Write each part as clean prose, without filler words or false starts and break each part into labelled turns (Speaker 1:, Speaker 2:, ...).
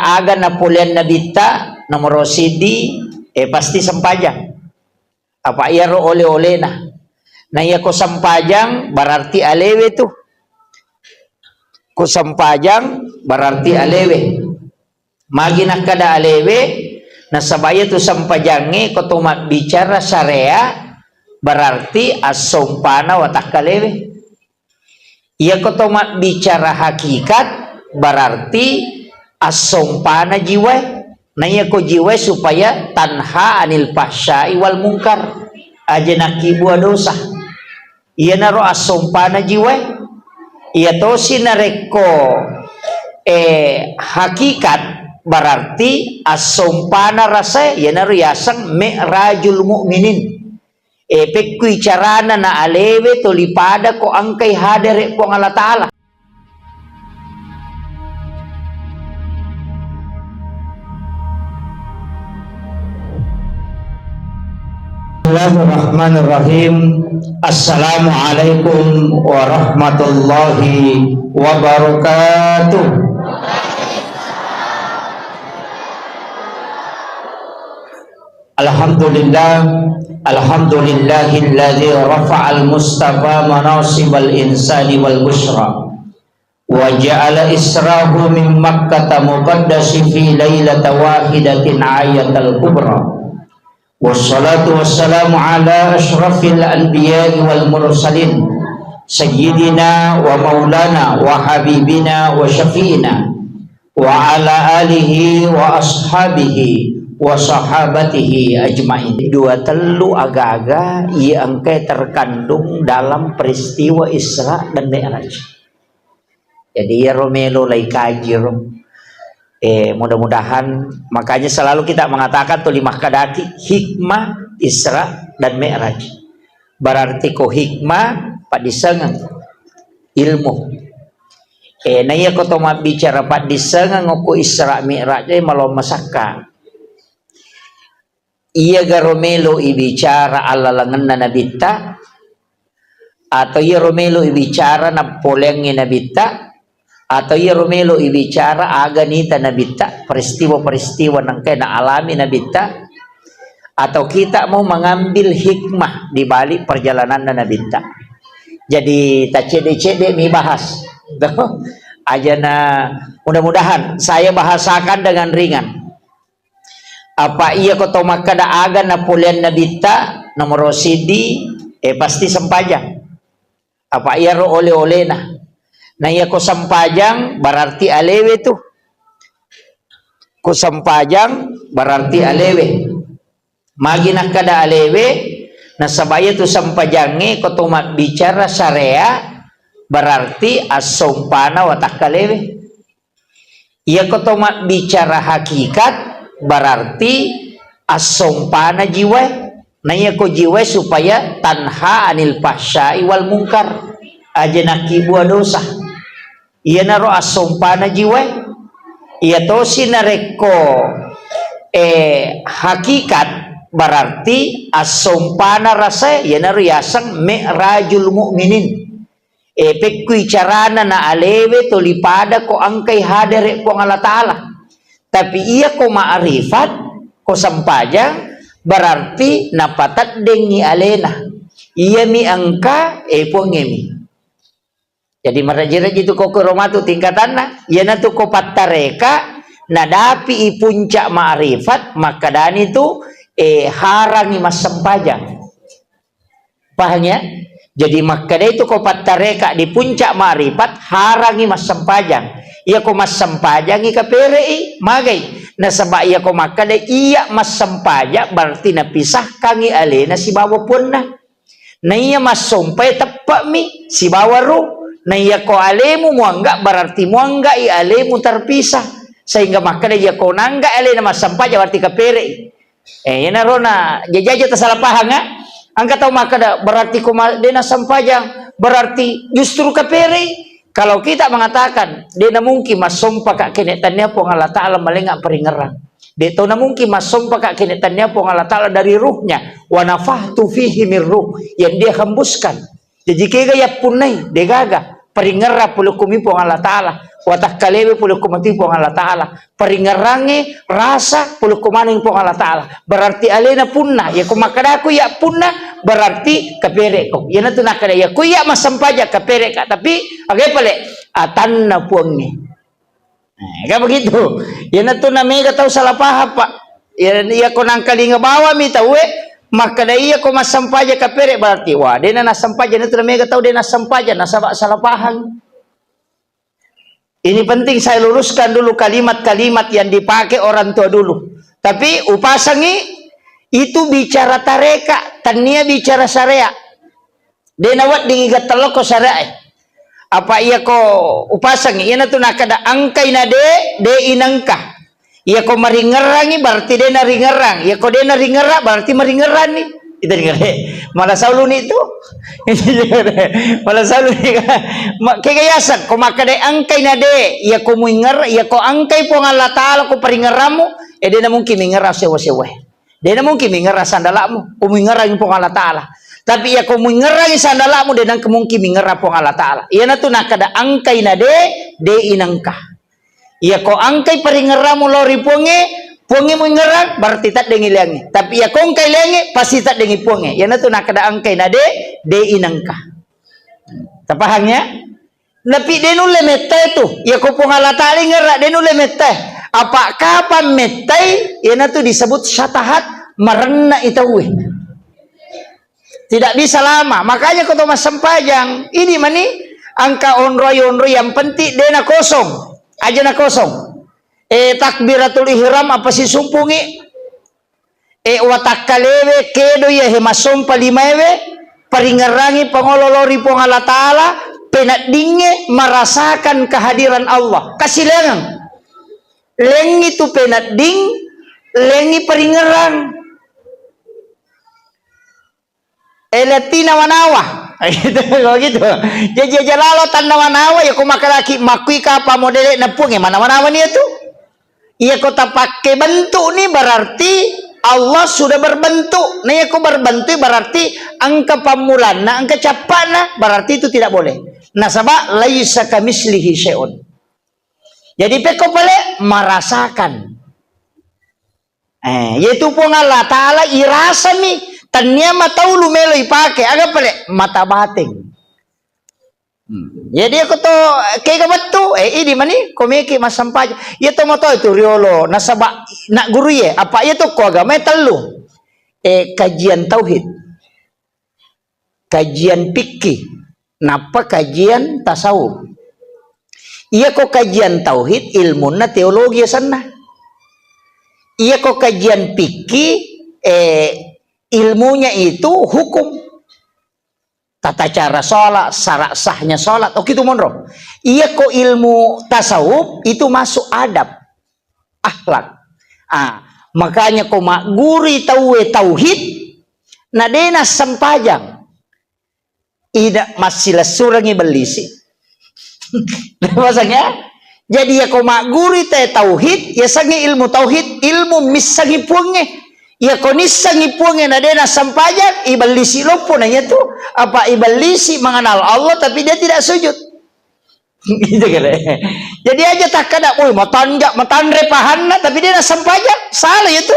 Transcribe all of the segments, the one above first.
Speaker 1: kada aga na pulian na bita nomor sidi pasti sampajang apa iya ro ole-ole na iya ko sampajang berarti alewe tuh ko sampajang berarti alewe maginah kada alewe na sabaya tu sampajangi ko tumat bicara syariah berarti as-sumpana watak kalewe iya ko tumat bicara hakikat berarti as-sumpana jiwa na iya ko jiwa supaya tanha anil fahsya'i wal munkar aja nakibu dosa iya naro as-sumpana jiwa iya to sinareko hakikat berarti as-sumpana rasa iya naro yasang mi'rajul mu'minin pekui carana na alewe tolipada ko angkay hadere ko Allah Ta'ala. Bismillahirrahmanirrahim. Assalamualaikum warahmatullahi wabarakatuh. Alhamdulillahilladzi rafa'al mustafa manasibal insani wal bushra wa ja'ala israhu min makkata muqaddasi fi lailata wahidatin ayatal kubra. Wassalatu wassalamu ala ashrafil anbiya'i wal mursalin sayyidina wa maulana wa habibina wa syafi'ina wa ala alihi wa ashabihi wa sahabatihi ajma'in. Dua telu aga-aga yang terkandung dalam peristiwa Isra dan Mi'raj. Jadi ya Romelo lai kaji mudah-mudahan makanya selalu kita mengatakan tulimah kadaki hikmah Isra dan Mi'raj berarti ko hikmah padisangan ilmu na iya ko toma bicara padisangan ko Isra Mi'raj malo masaka iya garomelo ibicara alalangan na nabita atau iya romelo ibicara na polengin nabita atau ya romelo ibicara aganita nabita peristiwa-peristiwa nang kaya na alami nabita atau kita mau mengambil hikmah di balik perjalanan na nabita. Jadi tak cede-cede mi bahas aja na mudah-mudahan saya bahasakan dengan ringan. Apa iya ko tomak kada agan na pulian nabita nomor sidi pasti sampajang apa iya ro ole-ole na iya ko sampajang berarti alewe tuh ko sampajang berarti alewe maginah kada alewe na sabaya tu sampajangi ko tumat bicara syariah berarti as-sumpana watak kalewe iya ko tumat bicara hakikat berarti as-sumpana jiwa na iya ko jiwa supaya tanha anil fahsya'i wal munkar aja nakibu dosa iya naro as-sumpana jiwa iya to sinareko hakikat berarti as-sumpana rasa iya naro yasang mi'rajul mu'minin pekui carana na alewe tolipada ko angkay hadere ko Allah Ta'ala tapi iya ko ma'rifat ko sampajang berarti napatat dengi alena iya mi angka po ngemi. Jadi maraji-raji itu koko romatu tingkatanna yana tu ko patareka nadapi ipuncak ma'rifat maka dan itu harangi mas sampajang. Paham ya? Jadi maka itu ko patareka di puncak ma'rifat harangi mas sampajang. Iya ko mas sampajang ika perei magai na sabak iya ko maka iya mas sampajang berarti napisah kangi alena si bawa pun na iya mas sumpay tepak mi si bawa ru na iya ko alemu muangga berarti muangga i alemu terpisah sehingga maka dia ko nangga ale na masampaja berarti kapere yana rona jajaja tersalah paham ya angka tahu maka berarti ko dena sampajang berarti justru kapere kalau kita mengatakan dena mungkin masompa ka kenetannya po Allah Ta'ala malengak peringerang dia tahu na mungkin masompa ka kenetannya po Allah Ta'ala dari ruhnya wa nafahtu fihi min ruh yang dia hembuskan jadi kaya punai degaga Paringara puluh kumipong Allah Ta'ala. Watak kalewe puluh kumatipong Allah Ta'ala. Paringarange rasa puluh kumaning pong Allah Ta'ala. Berarti alena punna. Ya kumakadaku ya punna. Berarti kapere ko. Yan na ito nakada. Ya kuya masampaja kapere ka. Tapi agay pala. Atan na puang ni. Kaya begitu. Yan na ito na may kataw sa lapaha pa. Yan iya ko nang kalinga bawa mi tawe. Maka da iya ko masampaja kapere. Berarti wah. Dia na nasampaja. Yan na ito na may kataw. Dia nasampaja. Nasaba sa lapahan. Ini penting saya luruskan dulu kalimat-kalimat yang dipakai orang tua dulu. Tapi upasangi itu bicara tareka, tania bicara syariah. Denawat dingigat teloko syariah. Apa iya ko upasangi? Iya na tu nakada angkai na de inangka. Iya ko maringerangi berarti de na ringerang. Iya ko de na ringera berarti maringerani. Itu dengar malah saulu ni itu. Malah saulu ni kagayasan ko makade angkay na de iya ko muinger iya ko angkay po nga Allah Ta'ala ko paringeramu de na mungkin mingera sewa-sewa de na mungkin mingera sandalamu ko mingera po nga Allah Ta'ala tapi iya ko mingera sandalamu de na mungkin mingera po nga Allah Ta'ala iya na to nakada angkay na de inangka iya ko angkay paringeramu lori ponge puangi mo ngerang berarti tak dengi lengi tapi ya kong kay lengi pasti tak dengi puangi yan na to nakada angkay na de inangka tapahangnya napi denule mette tu ya ko pong Allah Ta'ala ngera denule mette apa kapan mette yan na to disebut syatahat merenna itawi tidak bisa lama makanya ko to masampajang ini mani angka onroy yang penting dena kosong aja na kosong takbiratul ihram apa si sumpungi watak kalewe kedo ya hemasompa limaewe paringarangi pangololori pong Allah Ta'ala penat-dinge merasakan kehadiran Allah kasih lengi tu penat-ding lengi paringarang latina wanawa gitu jadi jalalo tanda wanawa ya kumakalaki makui kapa modele na punge mana wanawa ni itu iya kota pakai bentuk nih berarti Allah sudah berbentuk. Nah aku berbentuk berarti angka pamulana, angka capana berarti itu tidak boleh. Nah sabab laisa kamislihi syai'un. Jadi peko pale merasakan. Yaitu pun Allah Ta'ala irasa nih tanya mata ulu melo ipake agak pale mata bating. Jadi aku to kayak betul ini mani komiki masampaj ya to moto itu riolo nasaba nak guru ye apa ya to ko agama telu kajian tauhid kajian fikih napa kajian tasawuf iya ko kajian tauhid ilmu na teologi sana iya ko kajian fikih ilmunya itu hukum tata cara sholat, syarat sahnya sholat, oh gitu monro. Iya kok ilmu tasawuf itu masuk adab, akhlak. Makanya kok mak guri tauhid, nadena sampajang, ida masilah surangi belisi. Maksudnya, jadi ya kok mak guri tauhid, ya sangi ilmu tauhid, ilmu misangi puangnya. Ya konisa ngipuangin adena sampajan ibalisi lopo nanya tuh apa ibalisi mengenal Allah tapi dia tidak sujud gitu kan jadi aja tak kada matandre pahanna tapi dia sampajan salah itu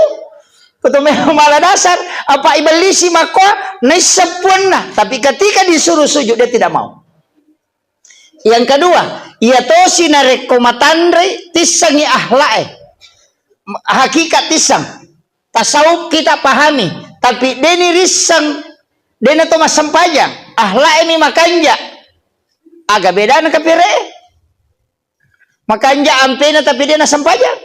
Speaker 1: ketemu malah dasar apa ibalisi makwa nisapunna tapi ketika disuruh sujud dia tidak mau yang kedua ia tosi narek komatandre tisangi ahlae hakikat tisang tasawuf kita pahami tapi deni risang dena to masampajang ahla ini makanja agak beda na kapire makanja ampena tapi dena sampajang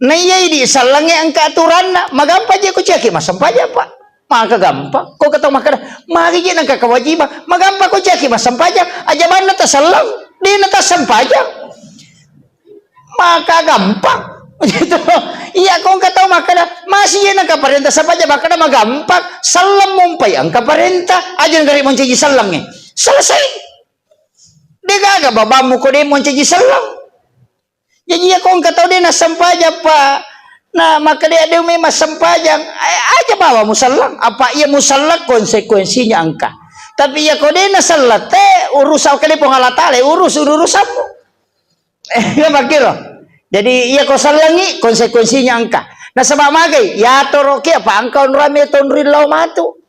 Speaker 1: na iya di salange angka aturan na magampa je ko ceki masampajang pak maka gampang ko katong makada magi je nang kewajiban magampa ko ceki masampajang aja banna ta salang dena ta sampajang maka gampang gitu. Iya kung kataw makada masih yan ang kaparenta sa padya makada magampag salam mumpay ang kaparenta ajan gari mo cigi salang selesai di gaga babamu ko di mo cigi salang jadi ya kung kataw din na sampaja pa na makada ada may masampajang aja bawa mo salang apa iya mo salang konsekuensinya angka Tapi ya kode na salate urus kali po ngalatale urus mo. Ya makiro. Jadi iya ko salangi konsekuensinya angka. Nah sama magay ya toroki apa angka rame tonrin law matu.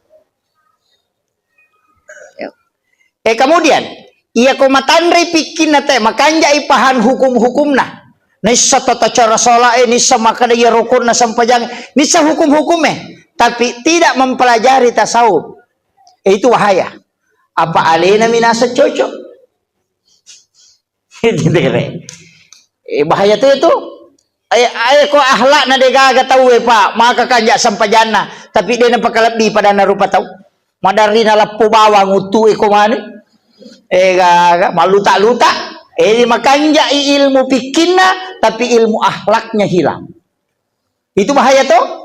Speaker 1: Kemudian iya ko matandre pikin na te makanja ipahan hukum-hukum na. Nisa tata cara sholat nisa makana ya rukun na sampajang nisa hukum-hukum tapi tidak mempelajari tasawuf. Itu bahaya. Apa alena minasa cocok? Bahaya itu. Ay ko ahlak na degaga tahu pak maka kanja sampajana tapi dia napakalabi pada narupa tahu. Madari na lapo bawang utu ko mani. Gaga maluta-luta. Makanya ilmu pikirnya tapi ilmu akhlaknya hilang. Itu bahaya tuh.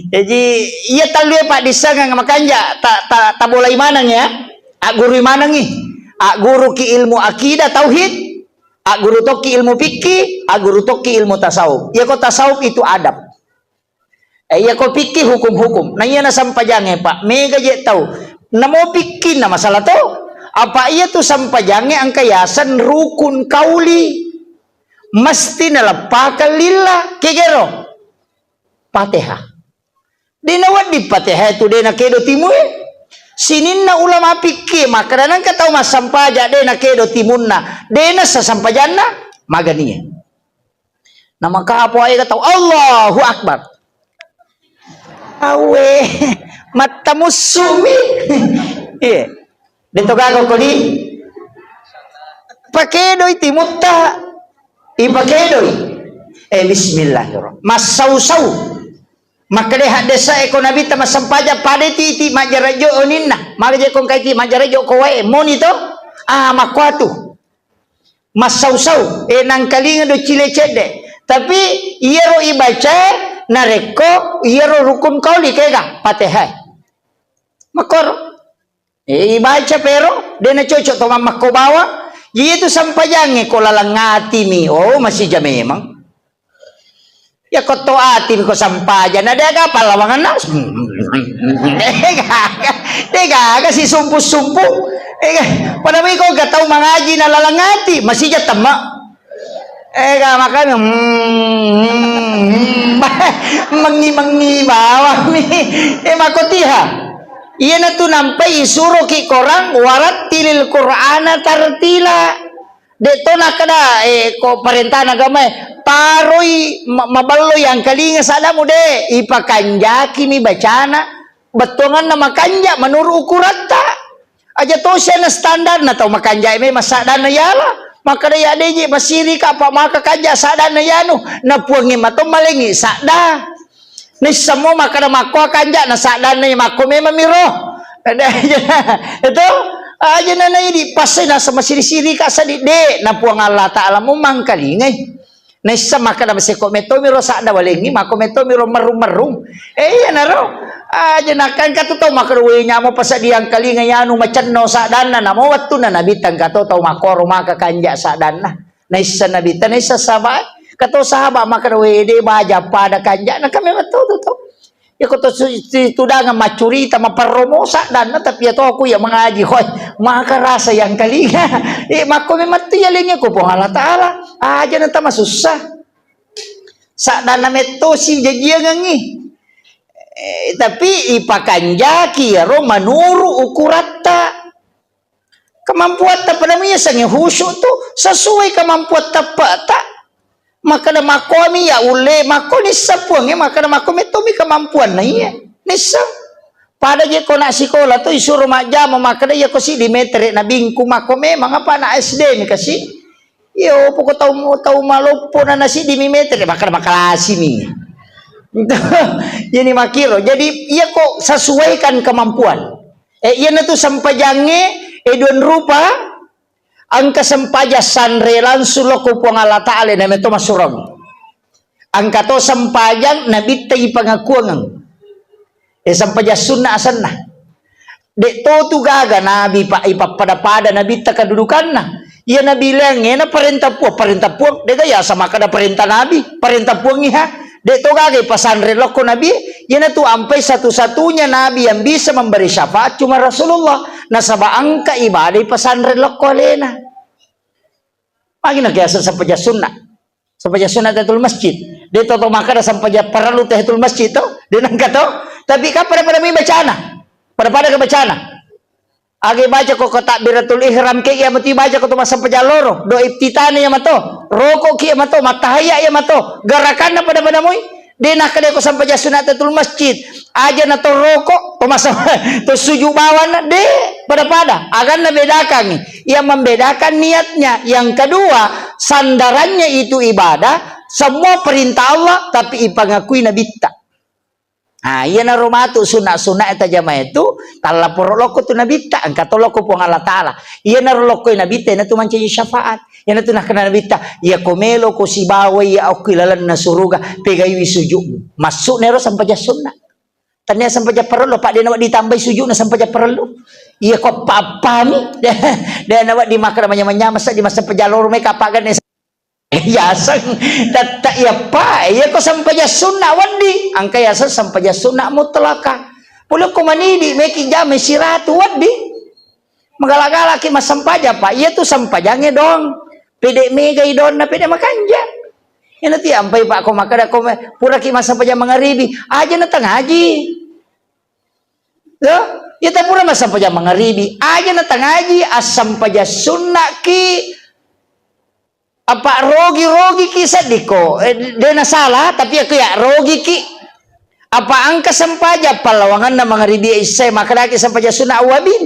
Speaker 1: Jadi iya talue pak disangang makanya tak boleh manang ya. Guru manang nih. Guru ki ilmu akidah tauhid. Guru toki ilmu fikih. Guru toki ilmu tasawuf. Ya kok tasawuf itu adab. Ya kok fikih hukum-hukum. Nah iya na sampajangnya pak. Mega je tahu. Namo fikih na masalah tuh. Apa iya tuh sampajangnya angkayasan rukun kauli mesti nalapakan lillah kegero Fatihah. Dinawat di Fatihah itu dena kedo timu sinin na ulama pikir maka danang katau mas sampaja dena kedo timunna dena sasampajana maganinya. Nah maka apa ay katau Allahu Akbar. Awe mata musumi. Iya. Dito gago ko di pakedoy timutta ipakedoy bismillahirrahmanirrahim masausaw makadeha desa eko nabi ta masampaja padeti ti majarajo oninna magaje kong kay ti majarajo ko wae monito makwatu masausaw nang kalinga do chilecede tapi iero ibaca nareko iero rukun kauli kega Fatihah makor baca pero dia na cocok to mamak ko bawa itu sampayange ko lalangati mi masih jam memang ya ko to atin ko sampayan na daga palawangan na dega si sumpu-sumpu padami ko gatau mangaji na lalangati masih jatama makanya mangi bawah mi makotiha. Iya na tu nampai isuro ki korang warat tilil Qur'ana tartila. Deto na kada ko perintah agama paroi maballo yang kalinga sada mo de ipakanjaki mi bacana betongan na makanja menurut ukuratta. Aja to siya na standar na to makanja may masada na yala. Maka daya deje masiri ka pa maka kanja sada na yano na puangi mato malingi sada. Ni semua maka mako kanja na sadan na mako me mamiro. Itu aja na ini pasay na sa masiri-siri ka sa de na puang Allah Taala mo mangkalingay. Na sama ka na masiko meto miro sa da walingi mako meto miro marum-marum. Yan na ro. Aja na kan katuto makaruwi nya mo pa sa diyang kalingay anu macenno sa dan na mo wattu na nabitang katuto makoro maka kanja sa dan na. Na isa nabitan na isa sabay. Kato sahabat maka wede baja pada kanja na kami matuto to. Ya ko to tudangan macurita maparomosa dan tapi ya to aku ya mengaji hoy maka rasa yang kalinga. Mako mematu ya lingi ko po Allah Taala. Aja na tama susah. Sa dan na meto si jajiang ngi. Tapi ipakanja kiro manuru ukuratta. Kemampuan ta padamiya sang husu tu sesuai kemampuan ta maka na makomi ya ule makoni sapuang maka na makomi to mi kemampuan na iya nisa pada je ko na sikola to isuro maja maka na ya ko si dimetre na bingku makome mga pa na SD mi kasi yo poko tau malopo na si dimetre maka na makalasi mi jadi makiro jadi iya ko sesuaikan kemampuan iya na to sampajange edon rupa ang kasampaja sanrelan suloko po ng Allah Ta'ala na ito masurag. Ang kato sampajang nabitay pangakuang. Sampaja sunna asan na. De to gaga nabi pa ipapada nabita kadudukan na. Iya nabilang na parenta po. De kaya sama kada parenta nabi. Parenta po niya. Dek to gagay pasandre loko Nabi. Yan na to ampay satu-satunya Nabi yang bisa memberi syafaat cuma Rasulullah. Nasaba angka ibadah pasandre loko lena. Pagi na kaya sa paja sunnah. Sa paja sunnah tahiyatul masjid. Dito to makada sa paja paralu tahiyatul masjid to. Dinang ka to. Tapi ka pada may bacana. Pada ka bacana. Agi baca ko takbiratul ihram ke iya mati baca ko to sa paja loro. Do iftitani ya mato. Roko ki ya mato, matahaya ya mato. Garakan na pada moy. Di nakade ko sa paja sunnah tahiyatul masjid. Aja na to roko, to masa to suju bawan na de pada akan na bedakan. Yang membedakan niatnya. Yang kedua, sandarannya itu ibadah, semua perintah Allah tapi ipangakui na bitta. Nah, iya na rumatu sunat-sunat eta jamaah itu tala poroloko tu nabitta angka toloko po Allah taala. Iya na roloko nabitta na tu manci syafaat. Iya na tu nak kena nabitta. Iya komelo ko si bawa ya akilalan na suruga pegai sujud. Masuk nero sampai sunat. Tanya sampai perlu pak dia nak ditambah sujud na sampai perlu. Iya kok papa ni. Dia nak dimakan namanya masa di masa pejalur mereka apa kan yasan tak ya pa ya ko sampaja sunnah wadi angka yasan sampaja sunnah mutlaka pulo ko manidi meki jame siratu wadi magala-gala ki masampaja pa iya tu sampajange dong pede mega idon na pede makanja ya nanti ampai pak ko makada ko pura ki masampaja mangaribi aja na tangaji yo ya ta pura masampaja mangaribi aja na tangaji asampaja sunnah ki apa rogi kisah diko dia na salah tapi aku ya rogi ki apa angka sampaja palawangan na mga ribi isay makalaki sampaja sunna awabin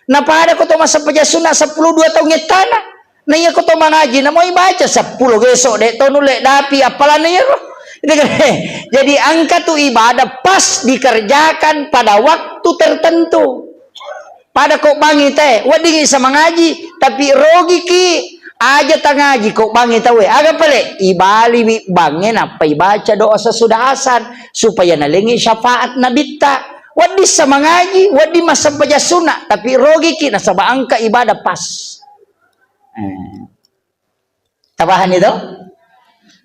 Speaker 1: na pada ko to masampaja sunna 12 tahun ngetana na iya ko to mangaji na mo ibaca 10 gesok dek to nulek dapi apalan na yero. Jadi angka tu ibadah pas dikerjakan pada waktu tertentu pada kok bangi teh wading isa mangaji tapi rogi ki aja tangaji kok bangi tahu aga pale ibali bangin apa ibaca doa sesudah asar supaya nalengi syafaat nabitta wadi sama ngaji wadi masa baca sunnah tapi rogi ki nasaba angka ibadah pas tabahan itu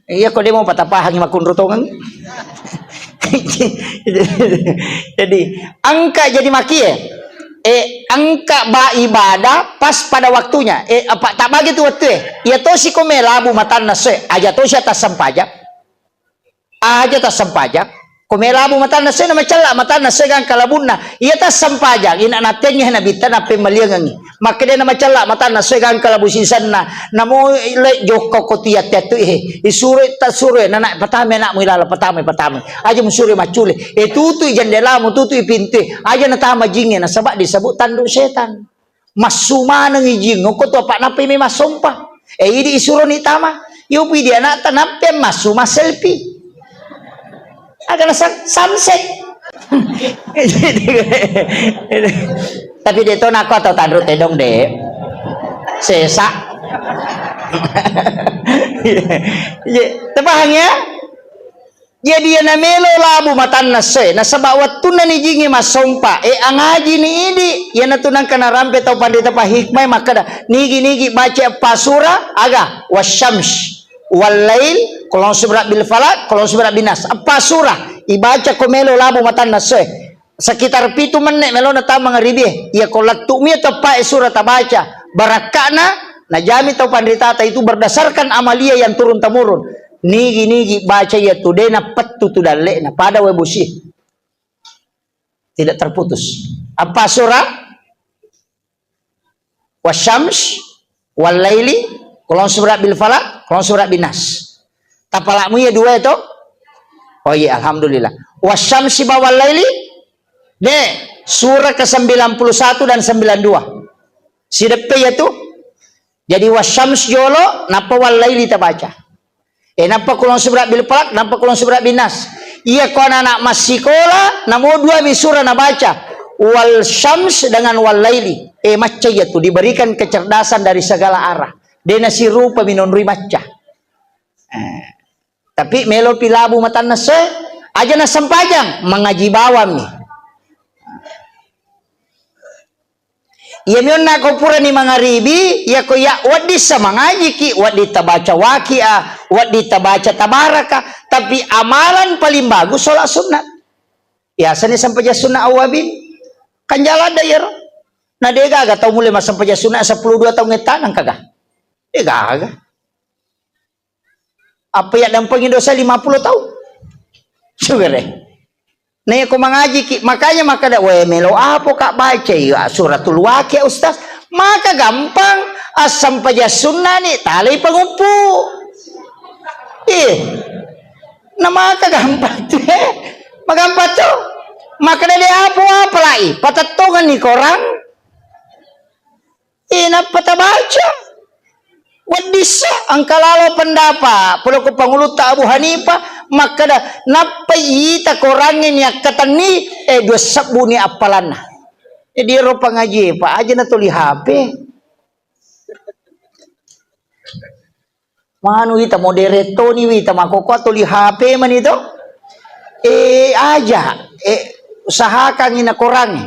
Speaker 1: iya kok dia mau patapahan makun rotongan jadi angka jadi maki ya angka ba ibadah pas pada waktunya apa tak bagi tu waktu ya to si komelabu matan nase aja to si atas sampajak aja tas sampajak komelabu matan nase na macala matan nase gang kalabunna iya tas sampajak ina natenya na bitan na pemaliangan maka dia na macala matan nase gang kalabusisan na namo le joko kotiat tu isure ta sure na patame na mo ilala patame aja musure macule tutu jendela mo tutu pintu aja na tama jingin na sabak disebut tanduk setan masuma nang ijing ko to pak napi may masompa idi isuro ni tama yupi dia na tanape masuma selfie aga na sunset tapi dito na ako atau tanduk tedong de sesa tepahnya jadi na melo labu matan nase na sabawat tunan ni jingi masompa ang haji ni idi yan na tunang kanarampe tau pandita pa hikmay makada nigi baca pasura aga wasyams walail kolong subrat bil falak kolong subrat binas apa surah ibaca ko melo labu matan nase sekitar 7 menit melo na ta mga ribi ya kolat tumi to pa surah tabaca barakana na jami tau pandita itu berdasarkan amalia yang turun temurun nigi baca ya tude na petu tu dalle na pada webusi tidak terputus apa surah wasyams walaili kolong surat bil falak kolong surat binas tapalakmu ya dua itu oh iya alhamdulillah wasyamsi walaili de surah ke-91 dan 92 si depe ya tu jadi wasyams jolo napa walaili ta baca napa kulon surat bil falak napa kulon surat binas iya ko anak masih sekolah namo dua misura na baca wal syams dengan wal laili maca ya tu diberikan kecerdasan dari segala arah dena si rupa minonri maca tapi melo pilabu matan nase aja na sampajang mengaji bawam nih Iya mion na ko pura ni mga ribi, ya ko ya wadi sa mga ki, wadi tabaca wakia, wadi tabaca tabaraka, tapi amalan paling bagus sholat sunat. Ya sani sampai sunnah awabin, kan jalan dayar. Nah dia gaga tau mulai mas sampai sunat 12 tahun ngetanang kagak. Dia gaga. Apa ya dampangin dosa 50 tahun? Sugar deh. Nah aku mengaji ki, makanya maka dak we melo apa kak baca ya suratul waqia ustaz, maka gampang asam paja sunnah nih tali pengupu. Nah maka gampang tuh, magampang tuh. Maka dia apa lagi? Patatungan nih korang. Napa baca? Wadisa angkalalo pendapat, pulau kepangulut Abu Hanifah. Maka dah napai ita korangin ya katani dua sabu ni apalana. Dia rupa ngaji pak aja na tuli HP. Manu ita moderato ni ita makoko tuli HP man itu. Aja usahakan ina korangi.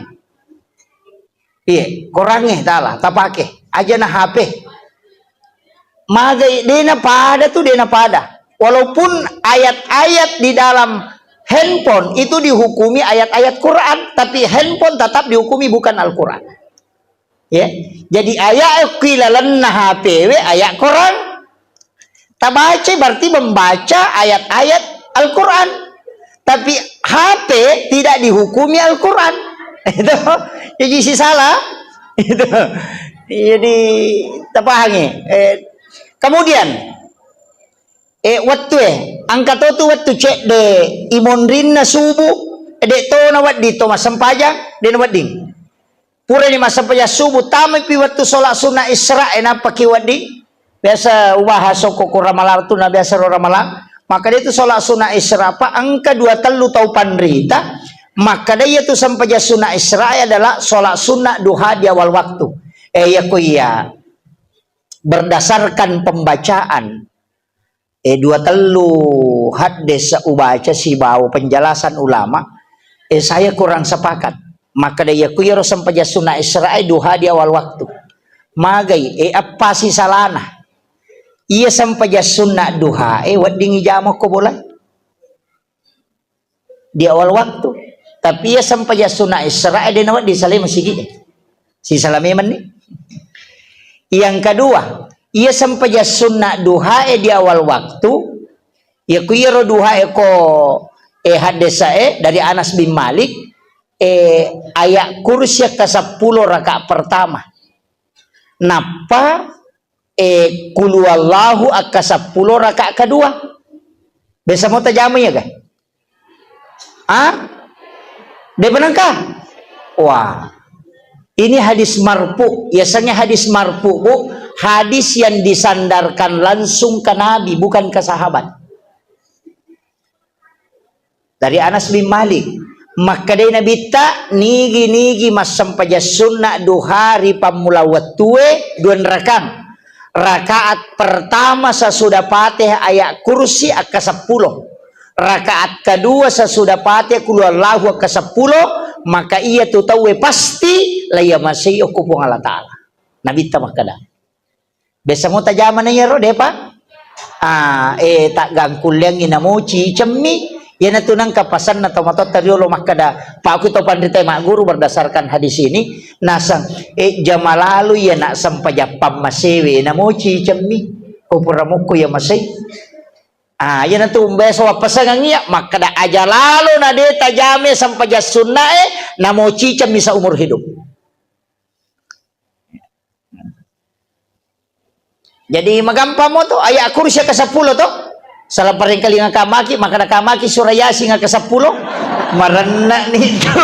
Speaker 1: Korangi tala tapake aja na HP. Magai dena pada tuh dena pada. Walaupun ayat-ayat di dalam handphone itu dihukumi ayat-ayat Quran, tapi handphone tetap dihukumi bukan Al-Quran. Ya, jadi ayat kilalan HP ayat Quran. Tabaca berarti membaca ayat-ayat Al-Quran, tapi HP tidak dihukumi Al-Quran. Itu jadi si salah. Itu jadi tapahangi. Kemudian waktu angkat tu waktu cek de imonrin na subuh de to na wat dito masampaja de na wading pura ni masampaja subuh tamay pi waktu sholat sunnah isra na pakiwadi biasa ubah soko ko ramalan tu na biasa ro ramalan maka dia tu sholat sunnah isra pa angka 23 tau panrita maka dia tu sampaja sunnah isra adalah sholat sunnah duha di awal waktu ya ko iya berdasarkan pembacaan 23 hadis ubaca si bau penjelasan ulama saya kurang sepakat maka dia kuyro sampai sunnah Israel duha di awal waktu magai apa si salana ia sampai sunnah duha wadingi jamo ko boleh di awal waktu tapi ia sampai sunnah Israel dia nawat di salim masih si salami man yang kedua ia sampai sunnah duha di awal waktu ya kuyro duha ko hadis dari Anas bin Malik ayat kursi ke 10 rakaat pertama napa qul huwallahu ke 10 rakaat kedua bisa mau tajamu ya guys dia benangkah wah ini hadis marfu biasanya hadis marfu bu hadis yang disandarkan langsung ke Nabi bukan ke sahabat dari Anas bin Malik maka dia Nabi tak nigi mas sampai sunnah duha ri pamula watue duan rakaat pertama sesudah Fatihah ayat kursi ke 10 rakaat kedua sesudah Fatihah qul huwallahu ke 10 maka ia tu tahu pasti laya masih okupung Allah Ta'ala Nabi tak makada besa mo tajaman na yero de pa tak gangkul yang inamuci cemmi ya natunang kapasan na tomato tariolo makada pa aku to pandita mak guru berdasarkan hadis ini nasang jamalalu ya nak sampaya pamasewe namuci cemmi upuramuko ya masih ya natu beso pasangan iya makada aja lalu na de tajame sampaya sunnah namuci cemmi sa umur hidup. Jadi magampang mo to ayat kursi ke 10 to salah paring kali nga kamaki maka nakamaki surah yasin nga ke 10 marana nito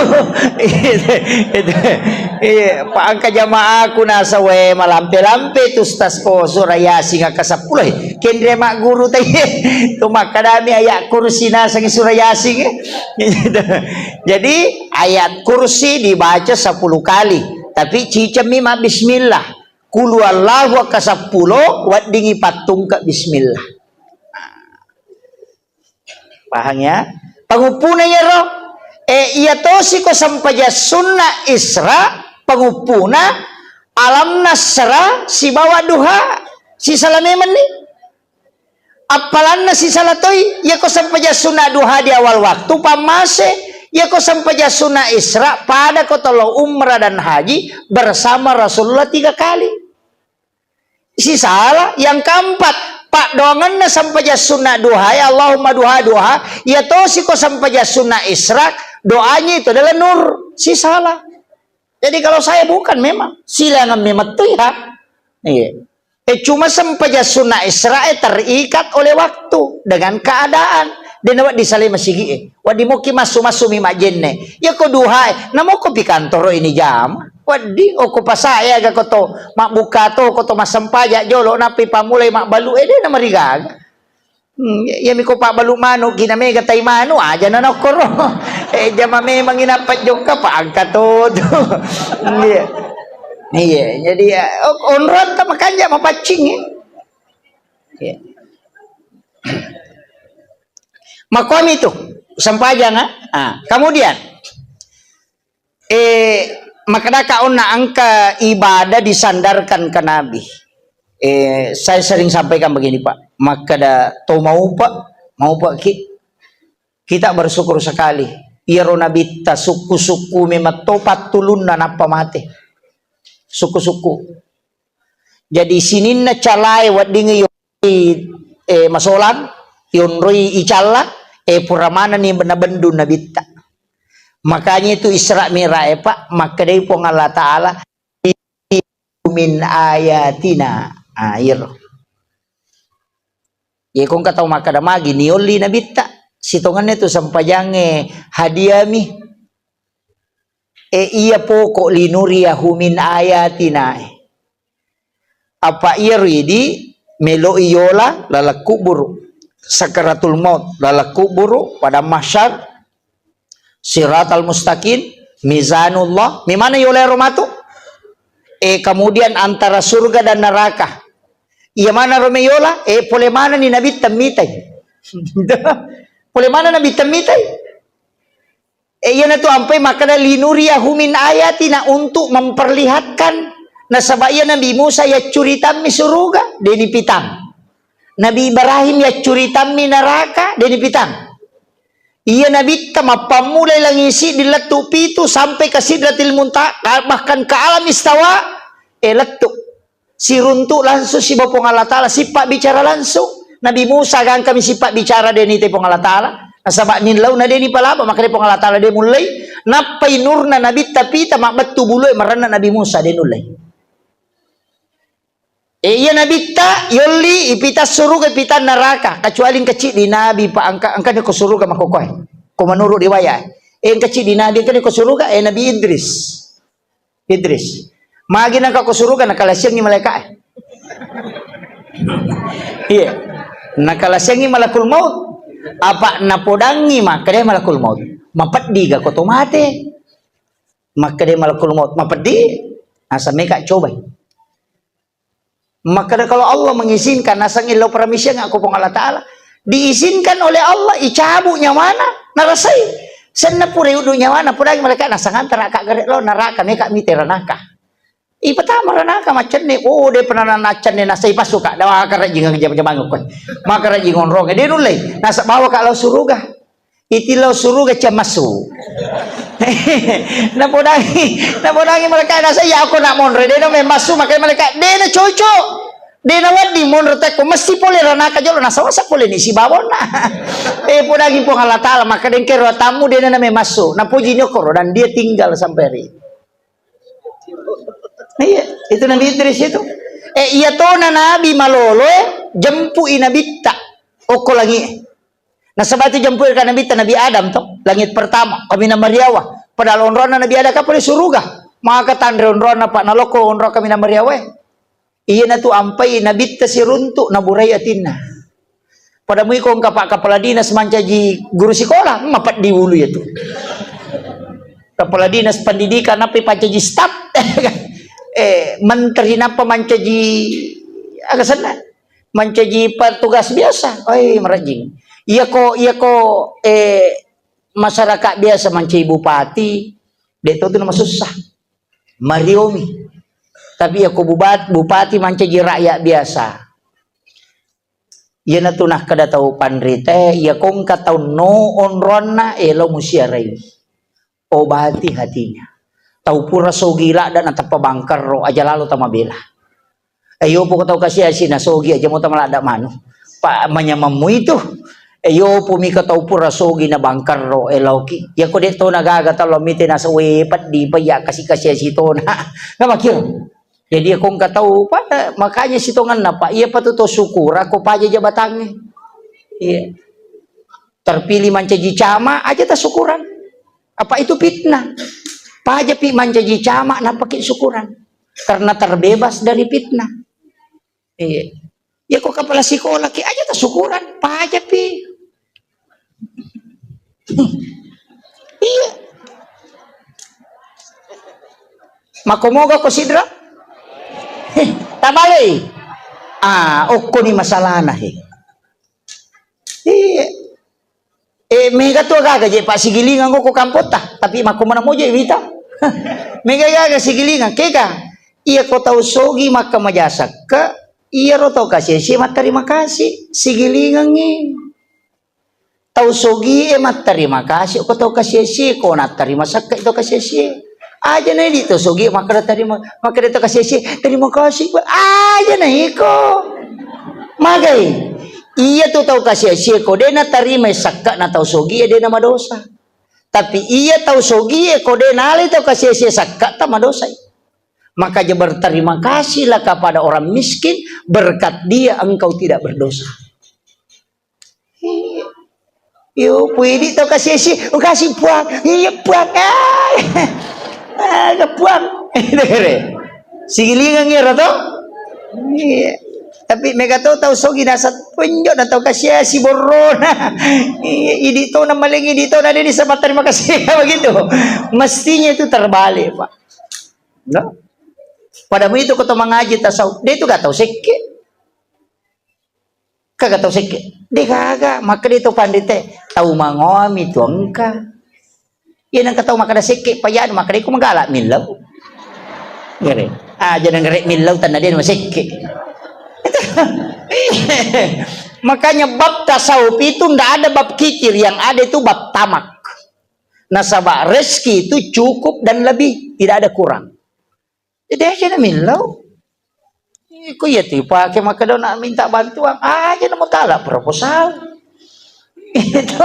Speaker 1: paangka jamaah ko nasa we malampe-lampe tustas ko surah yasin nga ke 10 kendre mak guru tayo tumakadami ayat kursi nasa surah yasin jadi ayat kursi dibaca 10 kali tapi cicami ma bismillah qul huwallahu ka 10 wadingi patung ka bismillah. Paham ya? Pangupunanya roh iya to si ko sampaja sunnah isra pangupuna Alam nasra si bawa duha si salameman ni. Apalan na si salatoy ya ko sampaja sunna duha di awal waktu pamase ya ko sampaja sunna Isra pada ko tolo umrah dan haji bersama Rasulullah 3 kali. Si salah yang keempat pak dongan na sampaja sunna duha ya Allahumma duha ya to si ko sampaja sunna Isra doanya itu adalah nur. Si salah. Jadi kalau saya bukan memang silangan memang tuh ya. Iya. Cuma sampaja sunnah Israel terikat oleh waktu dengan keadaan. Dan awak disalih masih wadi mo ki masu mi majenne. Ya ko duhay, namo ko pi kantor ini jam. Wadi o ko pasaya ga ko to mak buka to ko to masampaja jolo napi pamulay mak balu de na marigag. Ya mi ko pa balu mano giname gatay mano aja na nakoro. Jama memang inapat jok ka pa angka todo. Iya. Iya, jadi ya onron ta makanya mapacing ya. Iya. Makom itu sampajang kemudian makada kaon na angka ibadah disandarkan ke Nabi. Saya sering sampaikan begini Pak, makada to mau Pak kita bersyukur sekali. Iro Nabi ta suku-suku memang topat tulun na napa mate. Suku-suku. Jadi sinin na calai wadingi masolan yunrui icalla puramana ni benabendu nabita. Makanya itu Isra Mi'raj Pak, maka dari pun Allah Ta'ala min ayatina air. Ya kung kataw makadamagi nioli nabita. Sitongan itu sampajange hadiami. Iya pokok linuriyahu min ayatina. Apa iridi melo iyola lala kubur sakaratul maut lala kubur pada mahsyar siratal mustaqim mizanullah mimana yola romatu kemudian antara surga dan neraka iya mana romeyola pole mana ni nabi tamitai pole mana nabi tamitai iya na tu ampai makana linuriyahu min ayatina untuk memperlihatkan nasabaya Nabi Musa ya curitam mi suruga deni pitang. Nabi Ibrahim ya curitam mi neraka deni pitang. Iya Nabi tamapamulay lang isi diletu pitu sampai ke Sidratil Muntaha bahkan ke alam istawa letu. Si runtuk langsung si Bapong Allah Ta'ala sipak bicara langsung. Nabi Musa kan kami sipak bicara deni tepong Allah Ta'ala. Nasabak nilaw na deni palaba maka pong Allah Ta'ala de mulai napay nur na nabi tapi tamak batu buloy marana Nabi Musa de nulay iya nabi ta yoli ipita suruga ipita neraka kecuali kecil di nabi pa angka ko suruga makokoy ko menurut riwayat kecil di nabi kan ko suruga Nabi Idris magi nang ko suruga nakalasyang ni malaikat iya nakalasyang ni malakul maut apa napodangi maka dia malakul maut mapedi ga ko tomate maka dia malakul maut mapedi asa meka coba maka kalau Allah mengizinkan nasang ilau permisi nga ko pong Allah Ta'ala diizinkan oleh Allah icabu nyawana narasay sen na puri udu nyawana pudagi malaikat nasangan teraka garet lo naraka meka miteranaka ipatama ranaka macen ni de pernah nacan ni nasay pasuka dawa ka rajing ang jam-jamang ko maka rajing onrong de nulay nasa bawa ka law suruga itilaw suruga camasu napodangi mereka nasa ya ako na monre de no may masu maka mereka de na chocho de na wadi monre te ko mesti pole ranaka jolo nasa wasa pole ni si bawon na podagi po Allah Ta'ala maka den kero tamu de na may masu napuji nyo ko dan dia tinggal sampai hari iya, itu Nabi Idris itu. Iya to na Nabi malolo jempu inabitta. Oko lagi. Nah sebab itu jempu ka Nabi Nabi Adam to, langit pertama kami na Mariawa. Padahal onron na Nabi Adam ka pala suruga. Maka tandre onron na pa naloko onro kami na Mariawa. Iya na tu ampai nabitta si runtuk na buray atinna. Pada mo ikong kepala dinas mancaji guru sekolah mapat di ulu itu. Kepala dinas pendidikan apa pancaji staf. Menteri napa mancaji agak sana mancaji petugas biasa merajing iya ko masyarakat biasa mancaji bupati deto tu nama susah mariomi Tapi aku bupati mancaji rakyat biasa. Ia na tunah kada tahu pandrite, ia kong katau no onrona elo musiarai. Obati hatinya. Tahu pura sogila dan atap pabangkar ro aja lalu tamabela. Ayo po katau kasi asina sogi aja mo tamalada mano. Pa manyamamu itu. Ayo po mi katau pura sogi na bangkar ro elauki. Ya ko dito nagagata lo mite nasa wepat di pa ya kasi asito na. Ngamakir. Jadi akong kataw pada makanya sitongan na pa iya patuto syukur ako pa aja jabatannya. Iya. Terpilih mancaji cama aja ta syukuran. Apa itu fitnah? Pa aja pi mancaji cama na pakai syukuran. Karena terbebas dari fitnah. Iya. Ya kok kepala sekolah ki aja ta syukuran, pa aja pi. Iya. Makomoga ko sidra? Tabali. Okko ni masalah na mega to gaga je pa sigilingan ko kampot ta tapi makumana mo je wita. Mega gaga sigilingan keka iya ko tau sogi maka majasak ka iya ro tau kasih terima kasih sigilingan ni tau sogi mat terima kasih ko tau kasih ko na terima sak itu kasih aja na dito sogi maka terima maka dito kasih terima kasih aja na iko magay iya tuh tahu kasih ko de na terima sakka na tau sogi de na madosa tapi iya tahu sogi ko de nali tau kasih sakka ta madosa maka dia berterima kasihlah kepada orang miskin berkat dia engkau tidak berdosa. Yo pwede tau kasih kasih puang iya puang kepuang sigilingan ngira to iya tapi mega tahu sogi nasat punjok na tahu kasih si borona idito na maling idito na din sa terima kasih begitu mestinya itu terbalik pak no padamu itu kau mengaji tasawuf dia itu gak tahu sikit kagak tahu sikit dia kagak maka dia itu pandite tahu mangomi itu engka yan ang kataw makada sikit payan makada ko magala milaw ngere jangan ngere milaw tan na din masikit makanya bab tasawuf itu ndak ada bab kikir yang ada itu bab tamak nasabah rezeki itu cukup dan lebih tidak ada kurang jadi aja na milaw ko yati pakai makada na minta bantuan aja na mo tala proposal itu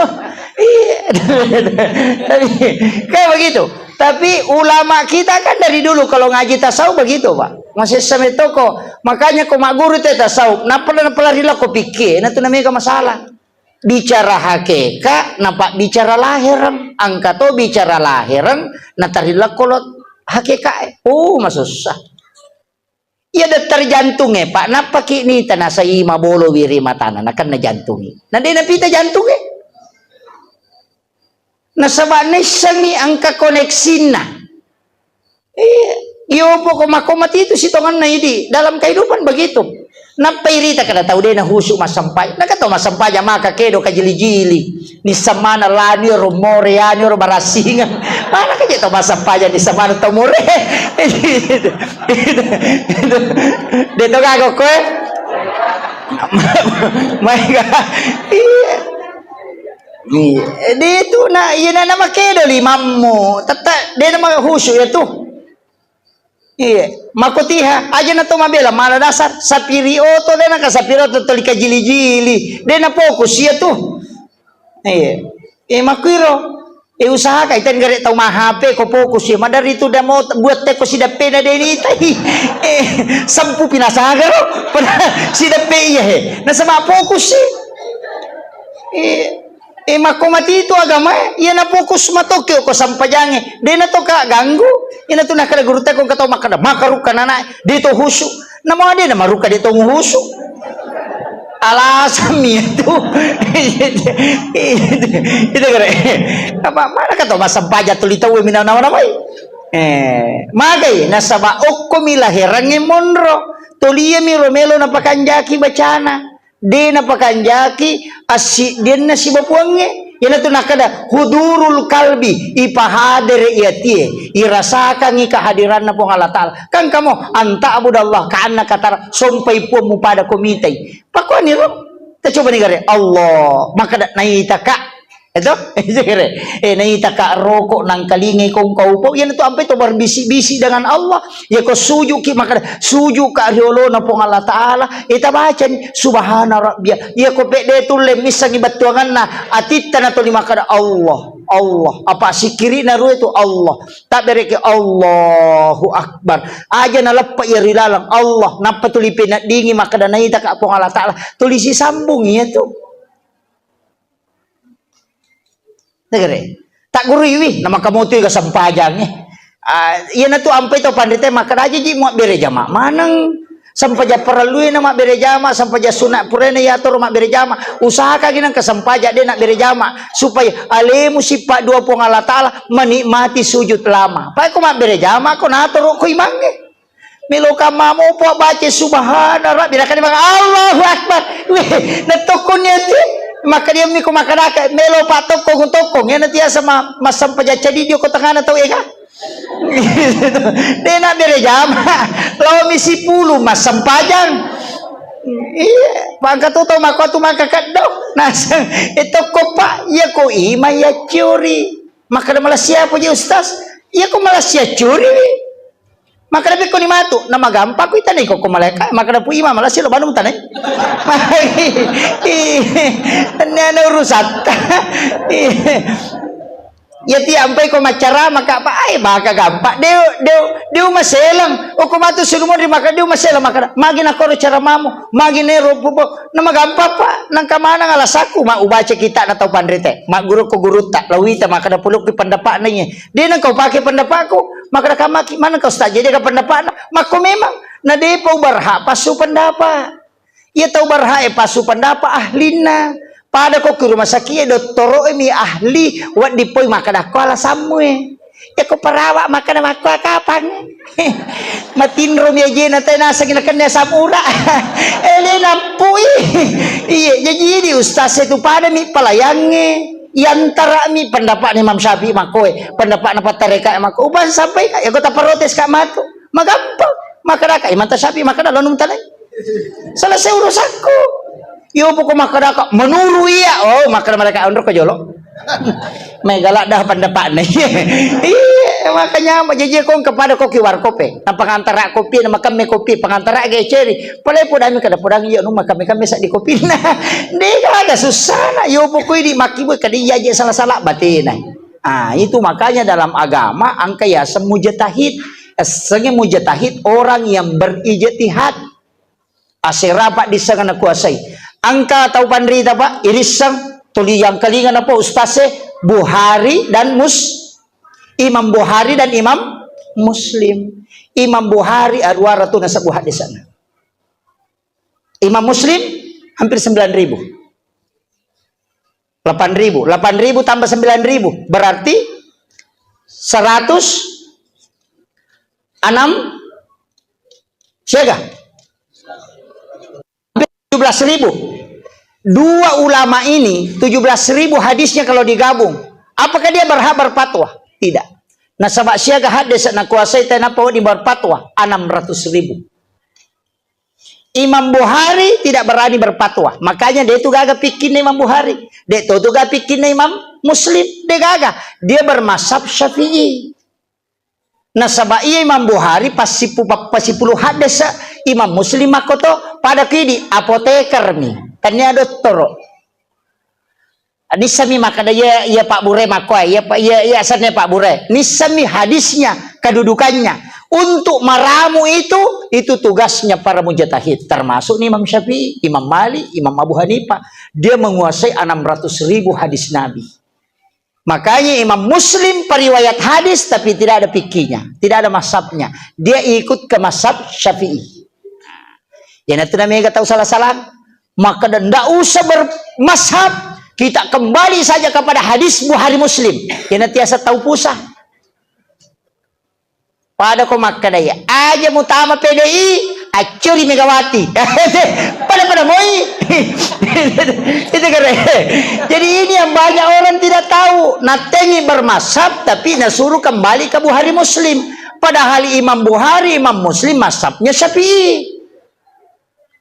Speaker 1: kayak begitu tapi ulama kita kan dari dulu kalau ngaji tasawuf begitu pak masih sampai toko makanya kau mak guru teh tasawuf napa pelarilah kau pikir itu namanya masalah bicara hakikat napa bicara lahiran angkat to bicara lahiran natarilah kolot hakikat masusah iya ada terjantungnya pak napa kini tanah sai mabolo wiri matana nakan na jantungi nanti napita jantungnya nasabane sangi angka koneksina iyo po kumakomati itu sitongan na idi dalam kehidupan begitu napairita kada tahu dia na husuk masampai nakato masampai maka kedo kajili-jili ni samana lani rumore yani ro barasingan mana kaje to masampai ni samana tomore dito gago ko maiga dito na yun na makedo limamu tata dia na mahusu ya tuh iya makutiha aja na tumabela mana dasar sapirio to dia na kasapiro to tolika jili-jili dia na fokus ya tuh iya makwiro usaha kaitan gare tau mahape ko fokus ya madar itu dah mau buat teko si dape na deni tai sampu pinasaga ro pada si dape ya nasa ma fokus sih makomati itu agama iya na fokus matokyo ko sampajange de na to ka ganggu ina to nakala guru te ko kataw makada makaruka nana dito husu na mo de na maruka dito husu alasan itu itu kare apa mana kataw masampaja tulita we minaw na mai magay nasaba okko milahirange monro toliye mi romelo na pakanjaki bacana de na pakanjaki asi din na si bapuangnya Yan ito nakada hudurul kalbi ipahadir iyati irasakan ni kehadiran na po ng Allah Ta'ala. Kan kamo anta abudallah kaan nakatar sumpay po mo pada komitay. Pakuan niro. Coba nih gare Allah maka naita ka ito naita ka rokok nang kalingay kong kaupo yan ito ampay to berbisi-bisi dengan Allah ya ko suju ki maka suju ka riolo na pong Allah Ta'ala ita baca subhana rabbia ya ko pede to lemis ang ibatuangan na atita na to ni maka Allah apa sikiri na ro itu Allah tak bereke Allahu akbar aja na lappa ya rilalang Allah napatulipin na dingi maka naita ka pong Allah Ta'ala tulisi sambung ya to negeri tak guriwi nama kamu tu ka sampajang yan na to ampay to pandite maka aja ji mo bere jama manang sampaja peralui na bere jama sampaja sunat purene ya to mak bere jama usaha ka ginang kasampaja de nak bere jama supaya alemu sifat dua pong Allah Ta'ala menikmati sujud lama pa ko mak bere jama ko natoro ko imangge milo kamamu po baca subhana rabbil kan Allahu akbar natokonya ti maka dia mi ko makanaka melo patok kong tokong yan tiya sama masam pajaca di ko tangana tahu ya dia nak bere jama lawa misi pulu masam pajang iya pangkat tu tahu maka tu maka kaddo nasang itu ko pak ya ko ima ya curi maka malah siapa je ustaz ya ko malah sia curi maka dapat ko ni matu nama gampang ko itanay ko kumaleka maka dapat ima malah sila banung tanay ano rusat ya ti ampay ko macara maka apa ay baka gampang deu maselang o kumato sulumo di maka deu maselang maka magin ako cara mamu magin nero pupo nama gampang pa nang kamana ngalasaku ma ubaca kita na tau pandrite ma guru ko guru tak lawita maka da pulok di pandapa na niya di nang kau pakai pandapa ko maka kamaki mana kau sta jadi ka pandapa na mako memang na de pa ubarha pasu pandapa ia tau barha pasu pandapa ahlina pada ko ke rumah sakit doktoro mi ahli wat dipoy maka dah kala samue ya ko parawak maka na mako kapan matinro mi aje na tay nasa kinakanya samura ele nampui iya jadi ustaz itu pada mi palayange yantara mi pendapat Imam Syafi'i makoe pendapat na patareka mako uban sampai ya ko ta protes ka mato magampang maka dah Imam Syafi'i maka dah lonum tanay selesai urusanku yo po ko makadaka menuru iya oh maka mereka undur ko jolo may galak dah pendapat na iya makanya majeje kong kepada ko kiwar kope na pangantara kopi na makame kopi pangantara ge ceri pala po dami kada podang iyo no makame sa di kopi na di kada susah na yo po ko di makibo kadi yaje salah-salah batin itu makanya dalam agama ang kaya semujtahid senge mujtahid orang yang berijtihad asirapat disang na kuasai angka tahu pandrita pak irisang tuli yang kalingan apa ustaz Bukhari dan Imam Bukhari dan Imam Muslim Imam Bukhari arwara tu nasa buhat di sana Imam Muslim hampir 9.000 8.000 tambah 9.000 berarti 106 siaga 17.000 dua ulama ini 17.000 hadisnya kalau digabung apakah dia berhak berfatwa? Tidak. Nah sabak siaga hadis na kuasai tanapa di berfatwa 600.000 Imam Bukhari tidak berani berfatwa makanya dia itu gagah pikin Imam Bukhari dia itu gagah pikin Imam Muslim dia gagah dia bermazhab Syafi'i nah sabak iya Imam Bukhari pasti puluh hadis Imam Muslim makoto pada kini apoteker nih kannya doktor nisami makada ya Pak Bure makoy ya asalnya Pak Bure nisami hadisnya kedudukannya untuk meramu itu tugasnya para mujtahid termasuk Imam Syafi'i Imam Malik Imam Abu Hanifah dia menguasai 600.000 hadis Nabi makanya Imam Muslim periwayat hadis tapi tidak ada fikihnya tidak ada mazhabnya dia ikut ke mazhab Syafi'i ya nanti namanya tahu salah-salah maka tidak usah bermazhab kita kembali saja kepada hadis Bukhari Muslim yang nantiasa tahu pusah pada ko maka daya aja mutama PDI acuri Megawati. Pada moi. Itu keren. Jadi ini yang banyak orang tidak tahu. Natengi bermazhab tapi nasuruh kembali ke Bukhari Muslim. Padahal Imam Bukhari, Imam Muslim mazhabnya Syafi'i.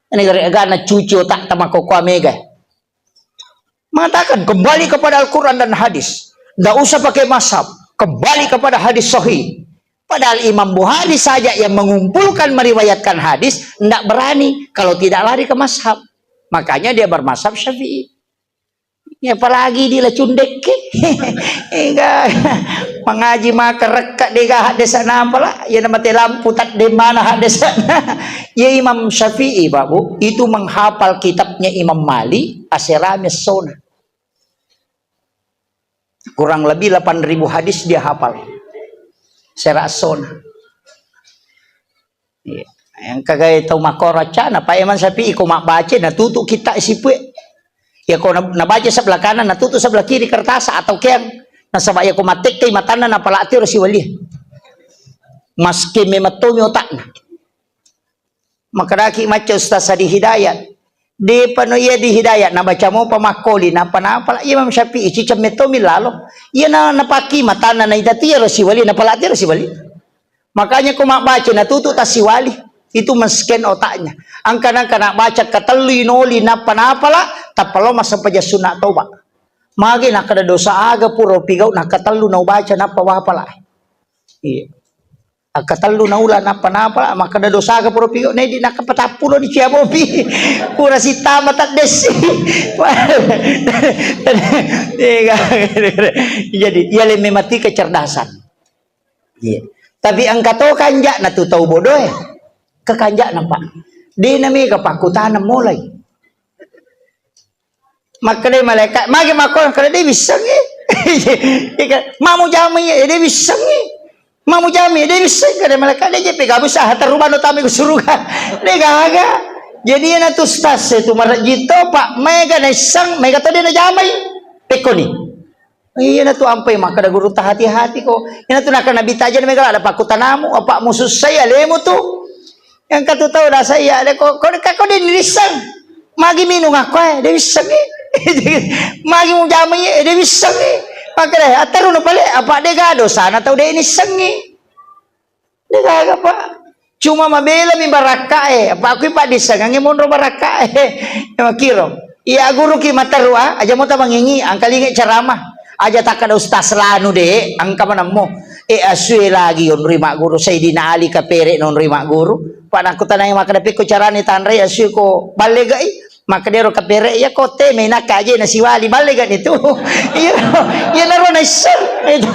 Speaker 1: Ini gara-gara cuci otak sama koko mega. Mengatakan kembali kepada Al-Quran dan hadis. Tidak usah pakai mazhab. Kembali kepada hadis sahih. Padahal Imam Bukhari saja yang mengumpulkan meriwayatkan hadis tidak berani kalau tidak lari ke mazhab. Makanya dia bermazhab Syafi'i. Ya apalagi dia cundek enggak mengaji maka rekat dia hadis sana apalah ya nama lampu tak di mana hadis sana. Ya Imam Syafi'i Pak Bu itu menghafal kitabnya Imam Malik Asy-Syiramis Sunnah. Kurang lebih 8.000 hadis dia hafal. Syiramis Sunnah. Ya. Yang kagak tahu makoraca na Pak Imam Syafi'i ko mak baca na tutuk kita isipwe. Ya kau nabaca sebelah kanan, na tutup sebelah kiri kertas atau keng, na sabaya ko matik kay matana na palati si wali. Maski mematomi otak na. Makaraki maca Ustaz Sadi Hidayat. Di panoya di Hidayat na baca mo pamakoli na panapala Imam Syafi'i cicam metomi lalo. Iya na napaki matana na idati si wali na palati si wali. Makanya ko mabaca na tutup ta si wali. Itu men-scan otaknya. Ang kanang kana baca katelu inoli na panapala tapalo masampaja sunat tauba. Magi na kada dosa aga puro pigaw na katelu na baca na pawapala. Iya. Katelu na ula na panapala makada dosa aga puro pigaw na di nakapatapulo ni Ciabobi. Pura si tamat at desi. Jadi ia lebih mati kecerdasan. Iya. Tapi ang katokan ja na tutau bodoh kekanja nampak di nami kepakutan mulai makanya malaikat magi makon kada dia bisa ngi mamu jami dia bisa ngi mamu jami dia bisa kada malaikat dia jepe gabus hatar rumah no tami ke surga dia gaga jadi na tu stas itu marajito Pak mega na isang mega tadi na jamai pekoni iya na tu ampai maka da guru hati-hati ko ina tu nak nabita aja mega ada pakutanamu apa musuh saya lemu tu yang katu tahu dah saya ada kau dia nirisang magi minum aku dia bisa ni magi mu jami dia bisa ni makanya ataru no pale apa dia gado sana tahu dia ini sengi dia gak apa cuma mabela mi baraka apa aku pak disangangi monro baraka makiro iya guru ki matarua aja mau ta mangingi angkalingi ceramah aja tak ada ustaz lanu de angka manammo asui lagi on rima guru Sayyidina Ali kapere non rima guru panak ko tanay maka dapat ko carani tanray asui ko balegai maka dero kapere ya ko te may nakaje na siwali balegan itu iya naro na sir itu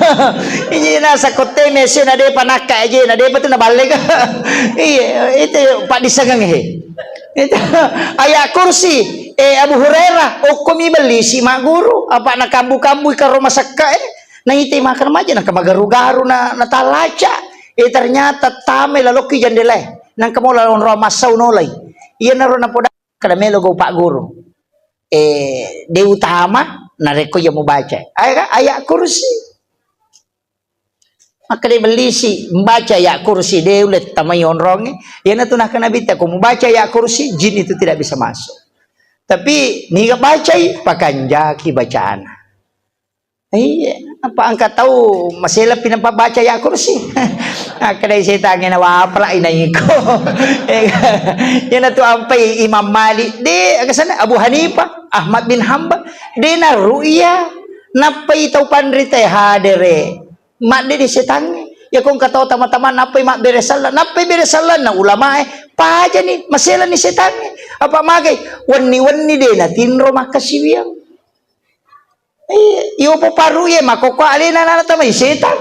Speaker 1: iya nasa ko te may sir na de panakaje na de betul na balega iya itu pak disagang itu aya kursi Abu Hurairah o kumi beli si mak guru apa na kambu-kambu ka rumah sakka nang iti makan maja nang kamagaru-garu na natalaca ternyata tame laloki jandele nang kamu lalon rumah saunolay iya naron na poda kada melo go pak guru de utama nareko ya mo baca aya kursi maka dia beli si membaca ya kursi dia ulet tamayon ronge ya na tunah kana bita ko membaca ya kursi jin itu tidak bisa masuk tapi niga baca pakanjaki bacaan iya apa angkat tahu masalah pinapabaca ya kursi kada setan na wapla inay ko yan tu ampai Imam Malik de agasana Abu Hanifah Ahmad bin Hanbal de na ruya napay taw panrite hadere mak de setan ya kung kataw tama-tama napay mak beresalan napay beresalan na ulama pa aja ni masalah ni setan apa magay wani-wani de na tinro makasibiyang iyo po paru ye makoko alina na tamay setan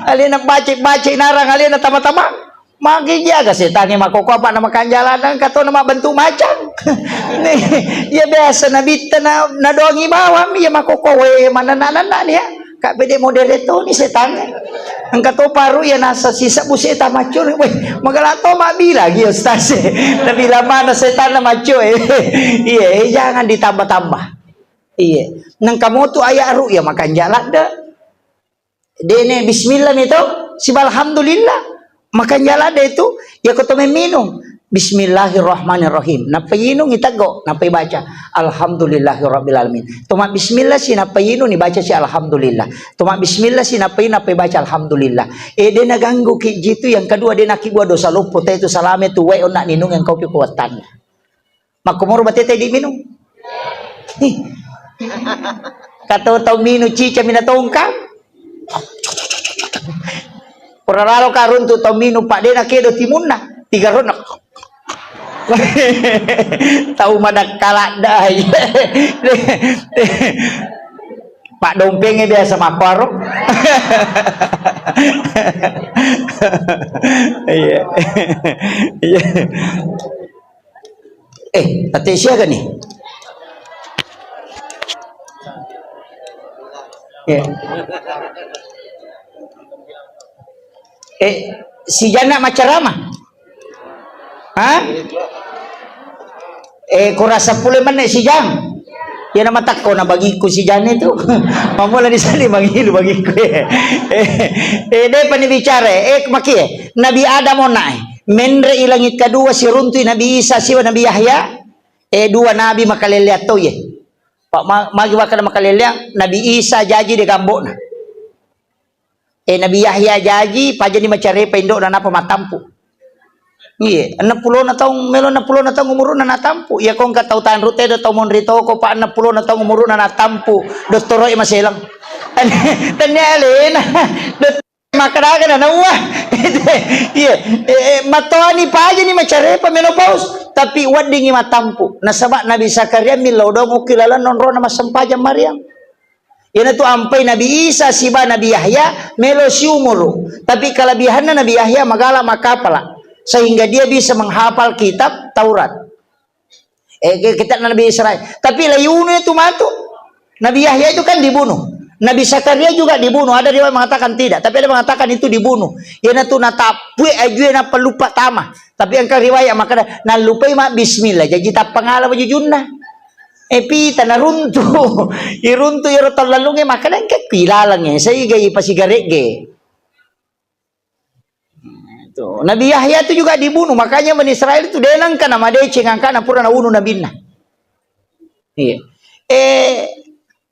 Speaker 1: alina baca narang alina tama-tama magiyaga setan ni makoko apa na makanjalanan kato na mabantu macan ya biasa na bita na doangi bawam ya makoko we manananan niya kak pede moderato ni setan ang kato paru ya nasa sisa buseta macho we magalato mabila gi ustaz nabila mana setan na macho iya jangan ditambah-tambah. Iya, nang kamu tu ayah ru ya makan jalan dah. Dene bismillah itu, sibal alhamdulillah. Makanya lah itu, ya kau minum. Bismillahirrahmanirrahim. Napayinong itago, napay baca Alhamdulillahirrabbilalamin. Tuma bismillah si napayinong ni baca si alhamdulillah. Tuma bismillah si napay baca alhamdulillah. Dia naganggu ki jitu yang kedua dia nakibua dosa lupo itu salame tu way onak ninung yang kau kikuatan. Makumur batete di minum. Kata tau minum cica minatongka. Poraralo karun tu tau minum pak dia nakedo timunna. 3 ron. Tahu mana kalak dah. Pak dompengnya biasa makwaro. Iya. Iya. Tadi siapa nih? Si Jana macarama. Hah? Kurasa pula mana si Jang? Ya nama takko na bagiku si Jan itu. Mamula di sana bagiku bagiku. Deh pani bicara. Maki Nabi Adam onai. Mendre ilangit kedua si runtui Nabi Isa siwa Nabi Yahya. Dua Nabi makaleliat to ye. Pak magi wakana makaleliat Nabi Isa jaji de gambona. Nabi Yahya jaji pajani macare pendok dan apa matampu. Iya, 60 na taong melo 60 na taong umuro na natampu. Iya kong katau tan rute do taong monrito ko pa 60 na taong umuro na natampu. Doktoro ay maselang. Tanya alin. Makaraga na nawa. Iya, matoani pa aja ni macare pa menopause. Tapi wadingi matampu. Nasaba Nabi Zakaria milaw daw mo kilala nonro na masampaja Maryam. Yan itu ampai Nabi Isa siba Nabi Yahya melo si umuro. Tapi kelebihan Nabi Yahya magala makapala. Sehingga dia bisa menghafal kitab Taurat. Kitab Nabi Israel. Tapi layuno itu matu. Nabi Yahya itu kan dibunuh. Nabi Zakaria juga dibunuh. Ada dia mengatakan tidak. Tapi ada mengatakan itu dibunuh. Yana tu natapui ajue na pelupa tama. Tapi yang riwayat maka na lupai mak bismillah. Jadi tak pengalaman jujunna. Pita na runtu. Iruntu irotol lalunge maka na kekilalangnya. Saya gaya pasigarege. Tuh. Nabi Yahya itu juga dibunuh, makanya Bani Israel itu denangkan nama dia cengangkan pura na unu nabinna. Iya.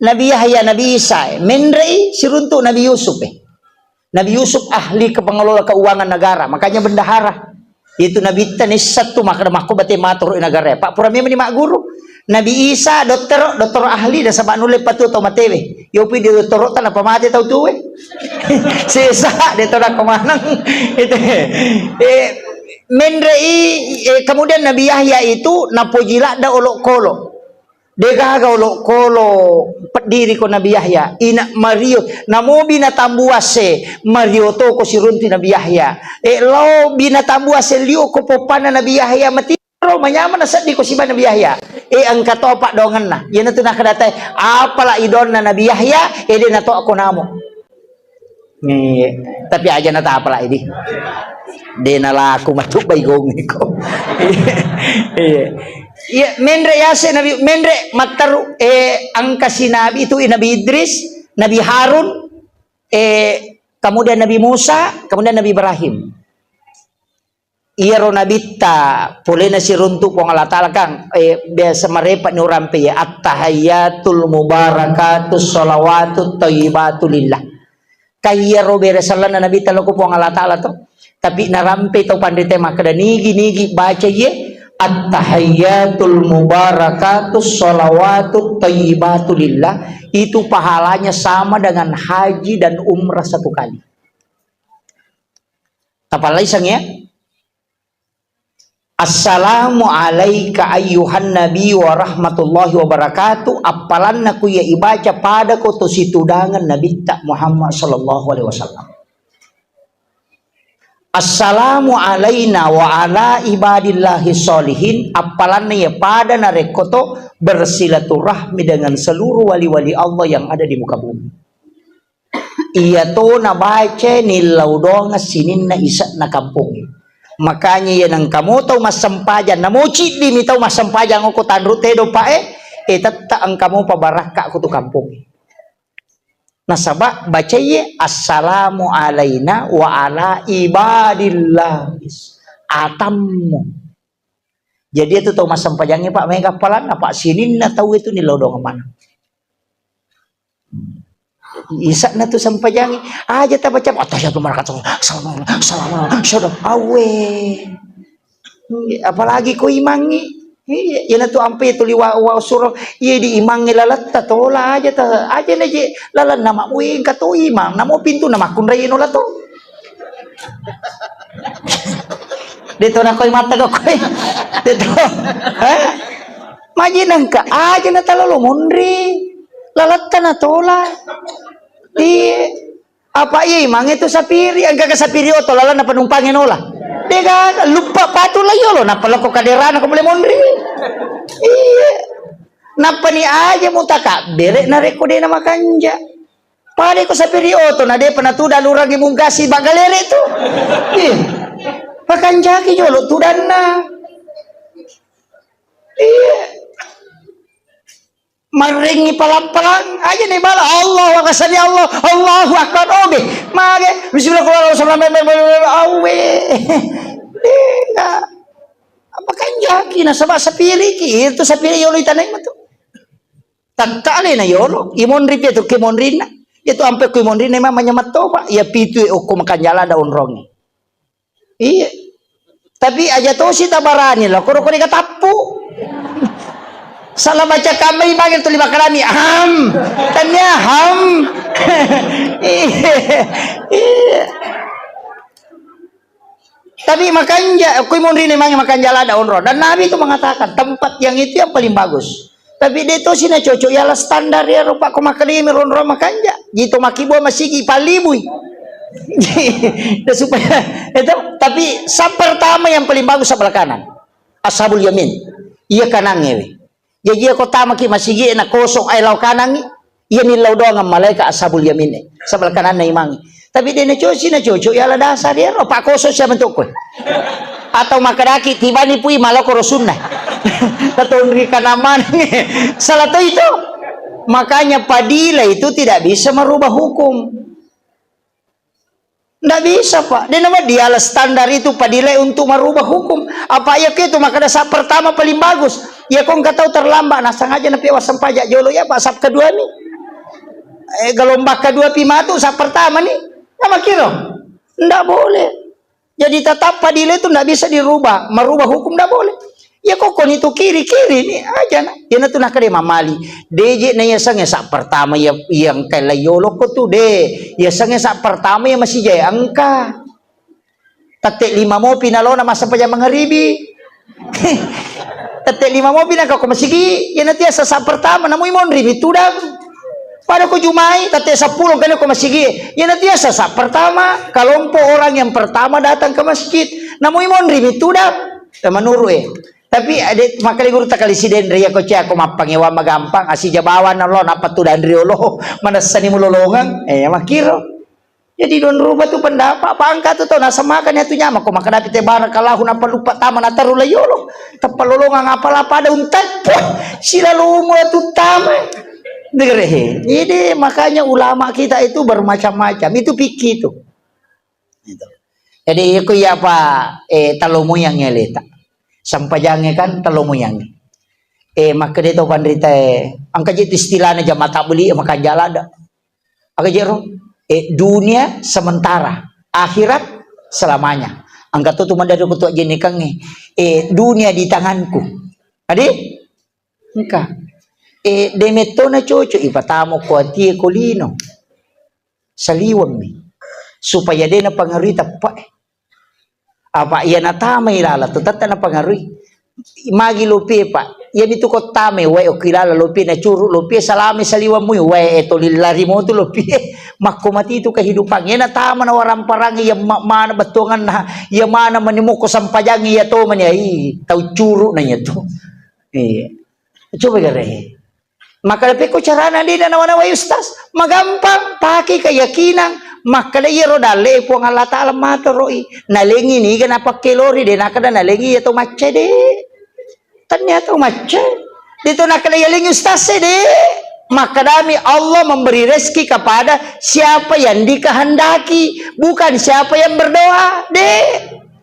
Speaker 1: Nabi Yahya, Nabi Isa, menrei siruntu Nabi Yusuf. Nabi Yusuf ahli kepengelola keuangan negara, makanya bendahara. Itu Nabi Tanis satu maka makku bate matur negara. Pak pura memang mak guru. Nabi Isa dokter ahli dah sabak nulis patu atau matewe. Yopi di dokter tan apa mati tahu tuwe. Sesa dia tahu nak kemana. Itu. Menrei kemudian Nabi Yahya itu napojila da olok kolo. Degaga olok kolo pediri ko Nabi Yahya. Ina Mario namo binatambuase Mario to ko sirunti Nabi Yahya. Lo binatambuase liu ko popana Nabi Yahya mati. Kalau manyaman nasa di ko siba Nabi Yahya. Ang katopak dongan na. Yan na ito nakadatay. Apalah idon na Nabi Yahya. Di na to ako namo. Tapi aja na ta apalah ini. Di na la ako matubay gong ko. Mendre yase Nabi. Mendre mataru. Ang kasinabi itu Nabi Idris. Nabi Harun. Kemudian Nabi Musa. Kemudian Nabi Ibrahim. Iyaro nabita pulih na si runtu po nga latalakang biasa marepat ni urampi at-tahayyatul mubarakatus salawatut thayyibatu lillah kahiyaro beresalan na nabita loko po nga latala to tapi narampi to pandite makada nigi baca ye at-tahayyatul mubarakatus salawatut thayyibatu lillah itu pahalanya sama dengan haji dan umrah 1 kali. Tapalay sangya Assalamu alaika ayyuhan nabi wa rahmatullahi wa barakatuh. Apalan na kuya ibaca pada ko to situdangan Nabi Muhammad sallallahu alaihi wasallam. Assalamu alaina wa ala ibadillahi sholihin. Apalan na ya pada na rekoto bersilaturahmi dengan seluruh wali-wali Allah yang ada di muka bumi. Iya to na baca nilaw do nga sinin na isa na kampung. Makanya yan ang kamu tahu mas sempajan namuci di mi tahu mas sempajan ko tanrute do pae tatta ang kamu pabaraka ko to kampung Nasaba baca ye assalamu alaina wa ala ibadillah atammu. Jadi itu tahu masam pajangnya Pak Mega palan apa sinin na tahu itu nilodong mana. Isa na tu sampajangi aja ta baca ataya tu maraka salam awe. Apalagi ko imangi yana tu ampe tu liwa wa surah ye di imangi lalat ta tola aja na je lalat nama uing ka to imang namo pintu nama kun rayno la to. Dito na koy mata ko koy. Dito. Ha? Majinang ka aja na talalo monri. Lalat ta na tola. Apa iya mang itu sapiri ang kakasapiri oto lala na panumpangin ola. Dega lupa patula yolo na pala ko kaderana ko boleh mondri. Iya. Napa ni aja mutaka bere na rekode na makanja. Pare ko sapiri oto na de panatuda lurang imungkasi bagalere itu. Iya. Pakanja ki yolo tudan na. Iya. Maringi palang-palang aja nih bala Allah wakasani Allah Allahu akbar obe mage bismillahirrahmanirrahim awe enggak apa kan jaki na sama sapiri ki itu sapiri yolo itanay mo to tagtali na yolo imonri pieto kimonri na itu ampe ko imonri na mamanya matoba ya pitu o kumakanyala daun rongi iya tapi aja to si tabarani la kuro katapu salah baca kami panggil tu lima kalami tanya tapi makanya aku mau memang makan jalan daun roh dan Nabi itu mengatakan tempat yang itu yang paling bagus tapi dia itu sih cocok ya lah standar ya rupa aku makan ini ron roh makanya gitu makibo masih palibui supaya itu tapi sab pertama yang paling bagus sebelah kanan ashabul yamin iya kanan ngewe jadi ako tama ki masigi na kosong ay law kanang iya nilaw do nga malaika ashabul yamin sebelah kanan na imangi tapi dia na chocho yala dasar dia no pa koso siya bentuk ko atau makadaki tiba ni pui malako rosun na tatundri ka naman salah itu makanya padila itu tidak bisa merubah hukum. Nggak bisa Pak. Dia nama dialah standar itu padilai untuk merubah hukum. Apa ya itu maka dasar pertama paling bagus. Ya kau nggak tahu terlambat. Nah sengaja napi wasam pajak jolo ya Pak. Sab kedua nih. Gelombang kedua pimatu sab pertama nih. Nama kira. Nggak boleh. Jadi tetap padilai itu nggak bisa dirubah. Merubah hukum nggak boleh. Ya kok itu kiri nih aja nah. Dia tu nak kade mamali. DJ na yasang sa pertama ya yang kay yolo ko tu de. Yasang sa pertama ya masih jaya angka. Tate lima mo pinalo na masa pa mangaribi. Tate lima mo pinaka ko masigi. Yan natin sa pertama na mo imon ribi tudang. Pada ko jumai tate 10 kanya ko masigi. Yan natin sa pertama kalompo orang yang pertama datang ke masjid. Na mo imon ribi tudang. Manuru tapi adik makali guru takali siden ria ko cia ko mapangewa magampang asi jabawan lo napa tu dan riolo manasani mulolongan makiro jadi don ruba tu pendapat pangka tu nasa makan ya tu nyama ko makadapi te barakalahu napa lupa taman ataru la yolo tapalolongan apala pada untat sila lumo tu taman dengerehe jadi makanya ulama kita itu bermacam-macam itu pikir itu jadi aku ya apa talomo yang ngeleta sampajangnya kan talo moyang maka dito pandrita ang kajit istilahnya jam mata beli maka jalada aga jero dunia sementara akhirat selamanya angka tu mandado ko to jeni kang dunia di tanganku adi engka demeto na chocho ipatamo ko antie kolino saliwam mi supaya dia na pangarita pa apa iya na tamay lala tutata na pangaruy magi lupi Pak yan itu ko tamay way o kilala lupi na churu lupi salami saliwa mo way eto lilari mo to lupi makumati itu kehidupan yan na tama na waram parang iya mana batungan na iya mana manimu ko sampajang iya to man iya tau churu na iya to coba gare maka lepe ko carana di na nawana way ustas magampang paki keyakinan maka dia rodale po ang Allah Ta'ala mataroi nalengi ni ganapa kilori de nakada nalengi ito matche de tanya to matche dito nakada yaling ustase de Maka dami Allah memberi rezeki kepada siapa yang dikehendaki, bukan siapa yang berdoa.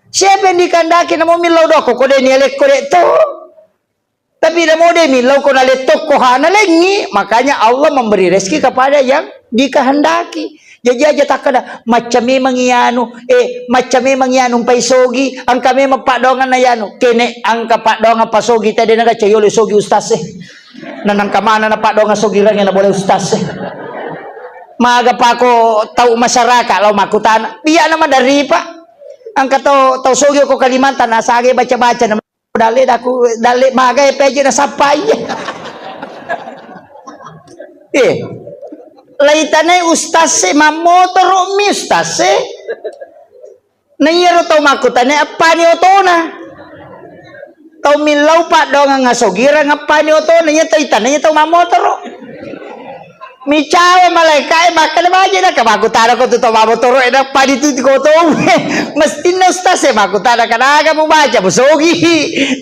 Speaker 1: Siapa yang dikehendaki namo milau doko ko de nielek ko de to. Tapi namo de milau ko naletok ko hana lengi. Makanya Allah memberi rezeki kepada yang dikehendaki. Jadi aja tak ada macam memang ianu macam memang ianu paisogi ang kami mapadongan na ianu kene ang kapadongan pasogi tadi naga cayole sogi ustaz nanang kamana na padongan sogi lang na boleh ustaz maaga pa ako tau masyarakat law makutan biya naman dari pa ang kato tau sogi ko Kalimantan nasage baca-baca na dali maaga peje na sapay laitanay ustaz mamotor mi ustaz nayero to makutane apani otona tau milaw pa do nga sogira nga apani otona nya taitanay to mamotor mi chawe malaikai bakal baje na kabakutara ko to mamotor eda padi tu ko to mesti na ustaz makutara kanaga mo baca busogi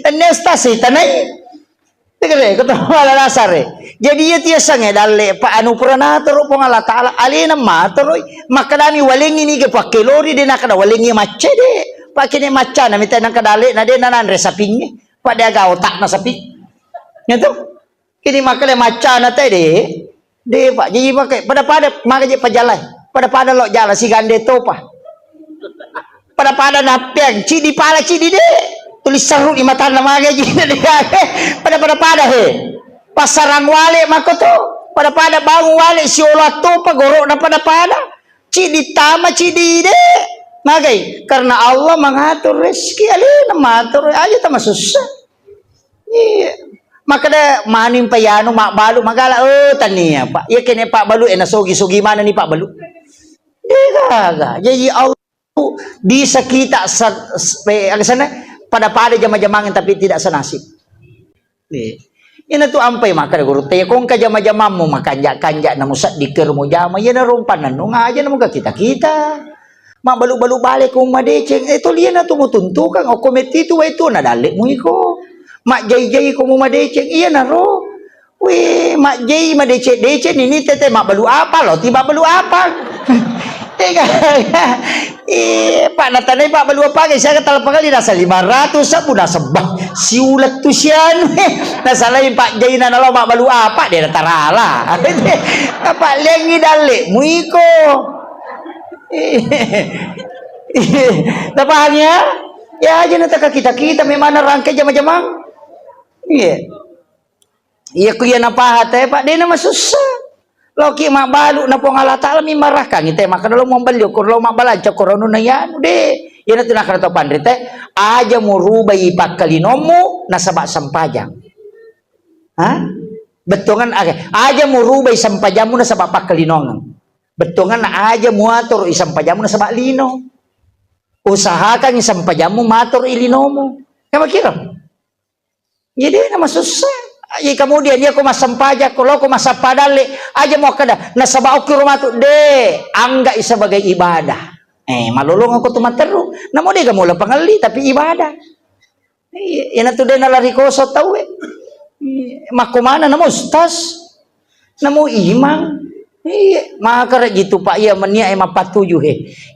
Speaker 1: ne ustaz tanay tigre ko to wala nasare. Jadi ya tiasa ngedale pa anu puranator po nga ta'ala alina matoroy makadami waling ini ke pakilori din nakada waling macce de pakine macca na mitan nang kadale na de nanan resapinnya pada aga otak na sapi nyato kini makale macca na te de pak jadi pakai pada makaje pajalay pada lo jala si gande to pa pada napeng cidi pala cidi de tulis saru di mata na magaji pada he pasarang wale makoto pada bangun wale si olah to pagoro na pada cidi tama cidi de magai karena Allah mengatur rezeki alina matur aja tama susah iya maka da manim payano mak balu magala tania pak ya kene pak balu nasogi mana ni pak balu gaga jadi Allah bisa kita sana pada jama-jamangin tapi tidak senasib ina tu ampai maka guru te kong ka jama-jama mo makanja-kanja na musat dikir mo jama yana rumpanan no ngaja na mga kita mak balu-balu balik kong madeceng to liyan na tumutuntukan o kometi tu ito na dalik mo iko mak jay-jay ko mo madeceng iya na ro we mak jay madeceng ini tete mak balu apa lo tiba balu apa pak natanay pak balu apa guys saya kata kali nasa 500 sa puna sebah siulat tu sian nasa lain pak jay na nalo mak balu apa dia tarala apa lengi dalik muiko tapahnya ya aja nataka kita memang rangkai jama-jama iya kuya napahat pak dia nama susah Loki mak balu na po Allah Ta'ala mi marahkan ite maka dalam membeli ko lo mak balaja korono na yan de yan na tinakarato pandrite aja mo rubay ipagkalinomo na sabak sampajang betongan aja mo rubay sampajang mo na sabak pagkalinongan betongan na aja mo ator isampajang mo na sabak lino usahakan isampajang mo mator ilinomo kaya makira jadi na masusah kemudian dia ko masampaja kalau ko masapadale aja mo kada nasaba ok rumah tu de angga sebagai ibadah malulung ako tumatero namo de gamula pangali tapi ibadah ina tu de nalari ko so tawe makumana namo ustaz namo imam maka gitu pak iya menia mapatuju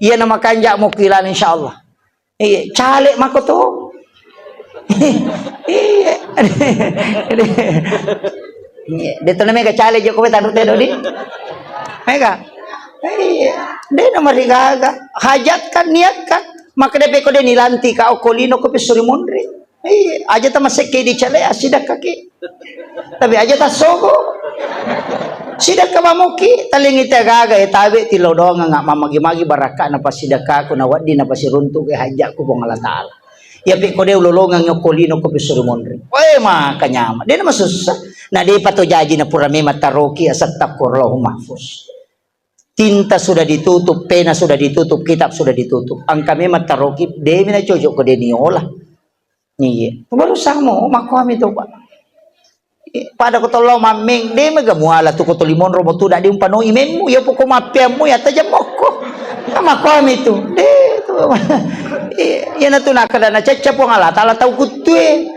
Speaker 1: iya nama kanja mo kilan insyaallah cale makoto dito na mega challenge ko tanong tayo di mega de na marigaga hajat kan niat kan makadepe ko de nilanti ka o kolino ko pisuri mondre aja ta maseke di chale asidak kaki tapi aja ta sogo sidak ka mamuki talingita gaga tabe tilodong nga mamagi-magi baraka na pasidak ko na wadi na pasirunto kay hajat ko bong Allah Taala ya pi ko de ulolongan ng kolino ko pisuri mondre makanyama de na masusah na di pa to jaji na purami mataroki asat takurlahu mahfuz tinta sudah ditutup pena sudah ditutup kitab sudah ditutup ang kami mataroki de mina jojo ko de niola niye baru samo makwami to pa pada ko tolo maming de magamuala to ko to limon robo tu da di umpano imemu ya po ko mapiam mo ya tajamoko makwami to de yan na tunakada na chacha po nga tala tau kutwe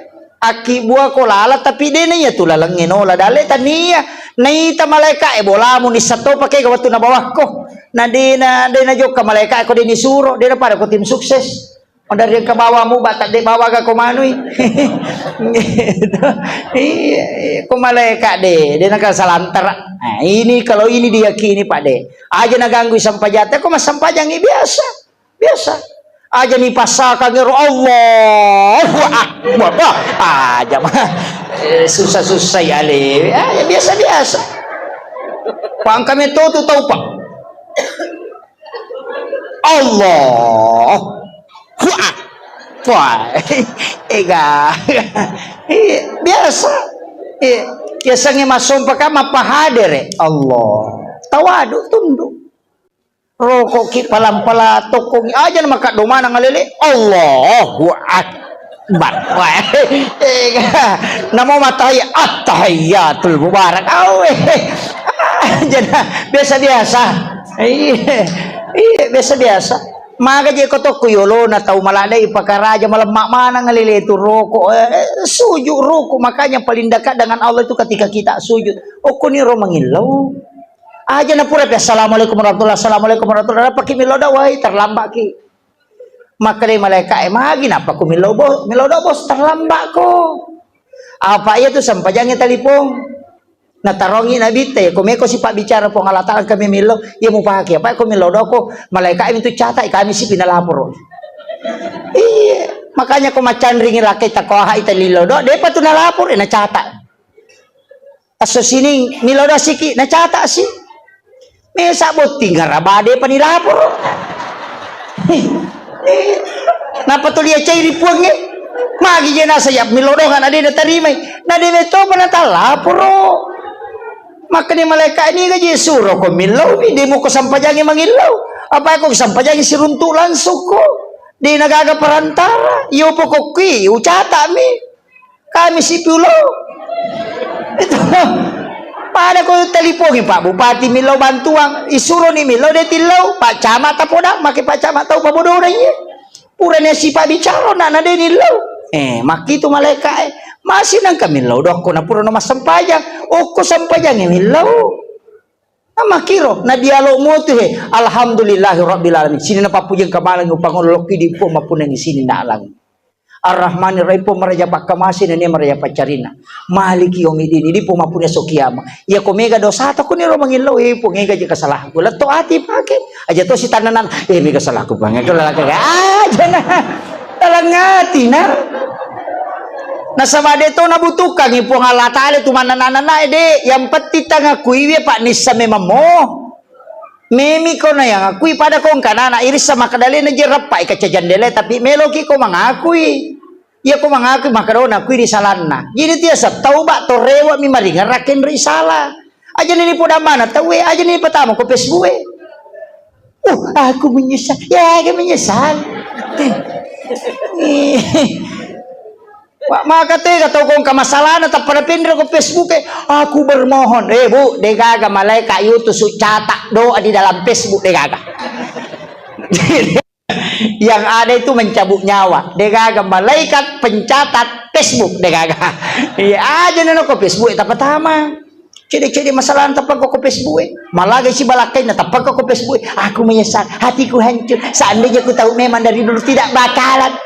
Speaker 1: aki buah ko lala tapi de na ya tulalang ngenola dale tania Naita malaikat bola mo ni sato pakai gawat na bawah ko. Na di na jok ka malaikat ko din isuro, di na para ko tim sukses. O dari ka bawa mo bata di bawa ka kumanoy. Kung malaikat di nakasalantara. Nah, ini kalau ini diyakini Pak de. Aja naganggu sampajata ko masampajang biasa. Biasa. Aja nih pasal ngero Allahu Akbar. Aja mah susah-susah ya le. Ya biasa-biasa. Pang kami tahu Pak. Allah. Wah. Ega. Biasa. Biasanya masuk pakai mapahader Allah. Tawadu tunduk. Rokok ki palam-pala tokong aja nama kak doma nang ngalele Allahu Akbar. Namo matai at-tahiyatul mubarak. Jadi biasa-biasa. Iya biasa-biasa. Maka je koto kuyolo na tau maladai pakaraja malam mak mana ngalele itu rokok sujud rokok, makanya paling dekat dengan Allah itu ketika kita sujud. Kuni romangilau. Aja na pura assalamualaikum warahmatullahi assalamualaikum warahmatullahi pakai miloda wahai terlambat ki. Maka dari malaikat magi napa ku miloda bos terlambat ko. Apa ya tu sampajangnya telepon. Na tarongi nabi te ko meko si pak bicara po ngalatakan kami milo ya mau pakai apa ko miloda ko malaikat itu catat kami si pinalapor. Iya, makanya ko macan ringin laki takoha ita lilodo depa tu nalapor na catat. Aso sini miloda siki na catat sih. Mesa bot tinggal rabade panilapor. Napa tu lihat cairi puangnya? Magi jena sayap milodongan ada na tarimay. Na di meto panatalapor. Maka ni malaikat ini gaji suruh ko milaw, di mo ko sampajangi mangilaw. Apa ko sampajangi siruntu langsung ko. Di nagaga perantara, iyo po ko ki, ucata mi. Kami si pulo. Ito. Pada ko telipongin Pak Bupati Milaw bantuang isuro ni Milaw de tilaw Pak Camat po na maki Pak Camat tau pabodo na iya. Pura na si Pak bicara na de nilaw. Makito malaikat masih nang kamilaw dok ko na puro na masampajang o ko sampajang Milaw. Makiro na dialog mo to alhamdulillahi rabbil alamin. Sini na papujang kamalang upang ulok di po mapunan ni sini na alang. Ar-Rahmanir Rahim po maraja pakamasin na maraja pacarina. Maliki yomidin di po mapunya sokiyama. Ya komega dosa ta ko ni ro mangilaw po ngega je kasalah ko. Lato ati pake. Aja to si tananan mega salah ko banget lalaki. Aja na. Talangati na. Nasabade to nabutukan ipo nga latale tumananana de yang petita ngakui Pak Nisa memang mo. Memi ko na yang akui pada kong kanana iris sama kadali na jerapay kacajandele tapi meloki ko mangakui. Iya ko mangakui makaro na akui di salana. Jadi tiasa tauba to rewa mi maringa raken risala. Aja nini po mana tawe aja nini patamo ko Facebook. Aku menyesal. Ya, aku menyesal. Maka tega tau kong kamasalan at panapindra ko Facebook aku bermohon bu degaga malaikat itu catat doa di dalam Facebook degaga. Yang ada itu mencabut nyawa degaga malaikat pencatat Facebook degaga. Iya aja neno ko Facebook itu pertama cede masalah tapak ko Facebook malah si balakai na tapak ko Facebook aku menyesal hatiku hancur seandainya aku tahu memang dari dulu tidak bakalan.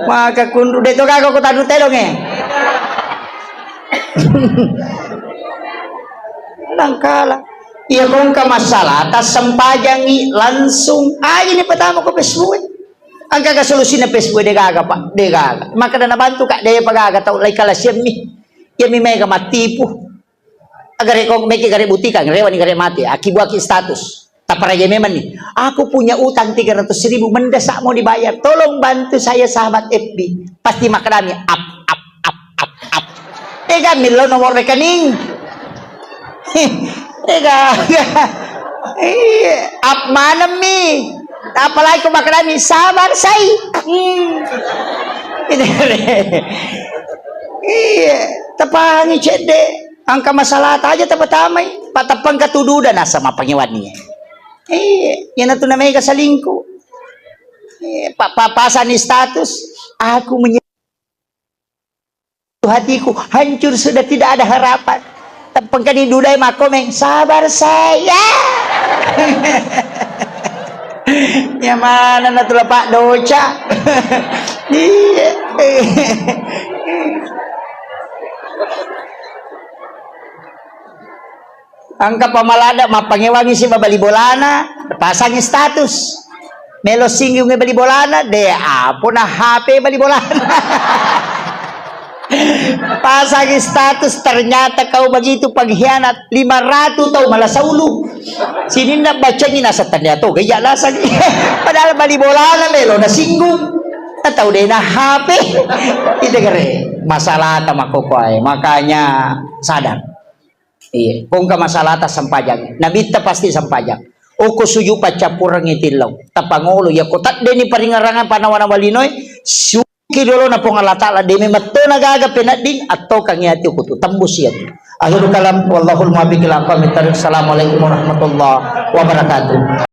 Speaker 1: Maka kundu deto kago ko tanu telong langkala iya kong ka masalah tas sampajangi langsung ini pertama ko Facebook ang kagasolusi na Facebook degaga Pak degaga maka na nabantu ka daya pagaga tau lay kalasyan mi iya mi mega matipu agar kong meki gare butika ngarewa ni gare mati akibuaki status taparaja memang nih aku punya utang 300.000 mendesak mau dibayar tolong bantu saya sahabat FB pasti makanannya up milo nomor rekening up mana mi apalagi kau makanannya sabar saya tapangi cede angka masalah aja tapatamay patapang katududan asa mapangiwan niya. Yan na ito na may kasalingko. Papasan ni status. Aku hatiku hancur, sudah tidak ada harapan. Pengkani dudai makomeng, sabar saya. Ya mana na tula Pak Doca. Iya. Angka pamalada mapangewangi si babali bolana, pasang status. Melo singgung nga bali bolana, de apo na HP bali bolana. Pasang status, ternyata kau begitu pengkhianat, 500 tau malah saulu. Sini na baca ni nasa tanda to, gaya lasag. Padahal bali bolana melo na singgung. Atau de na HP. Itu kere masalah tamakokoy. Makanya sadar. Iya, kung ka masalah ta sampajang, nabita pasti sampajang. O kusuyo pa capurang itilaw, tapangulo, ya ko tat deni paringarangan panawana walinoy, suki dolo na pong alatala, demi mato nagaga pinading, atau kang yati ko to, tambus yati. Akhirul kalam, wallahul mabikilang pamitarang, assalamualaikum warahmatullahi wabarakatuh.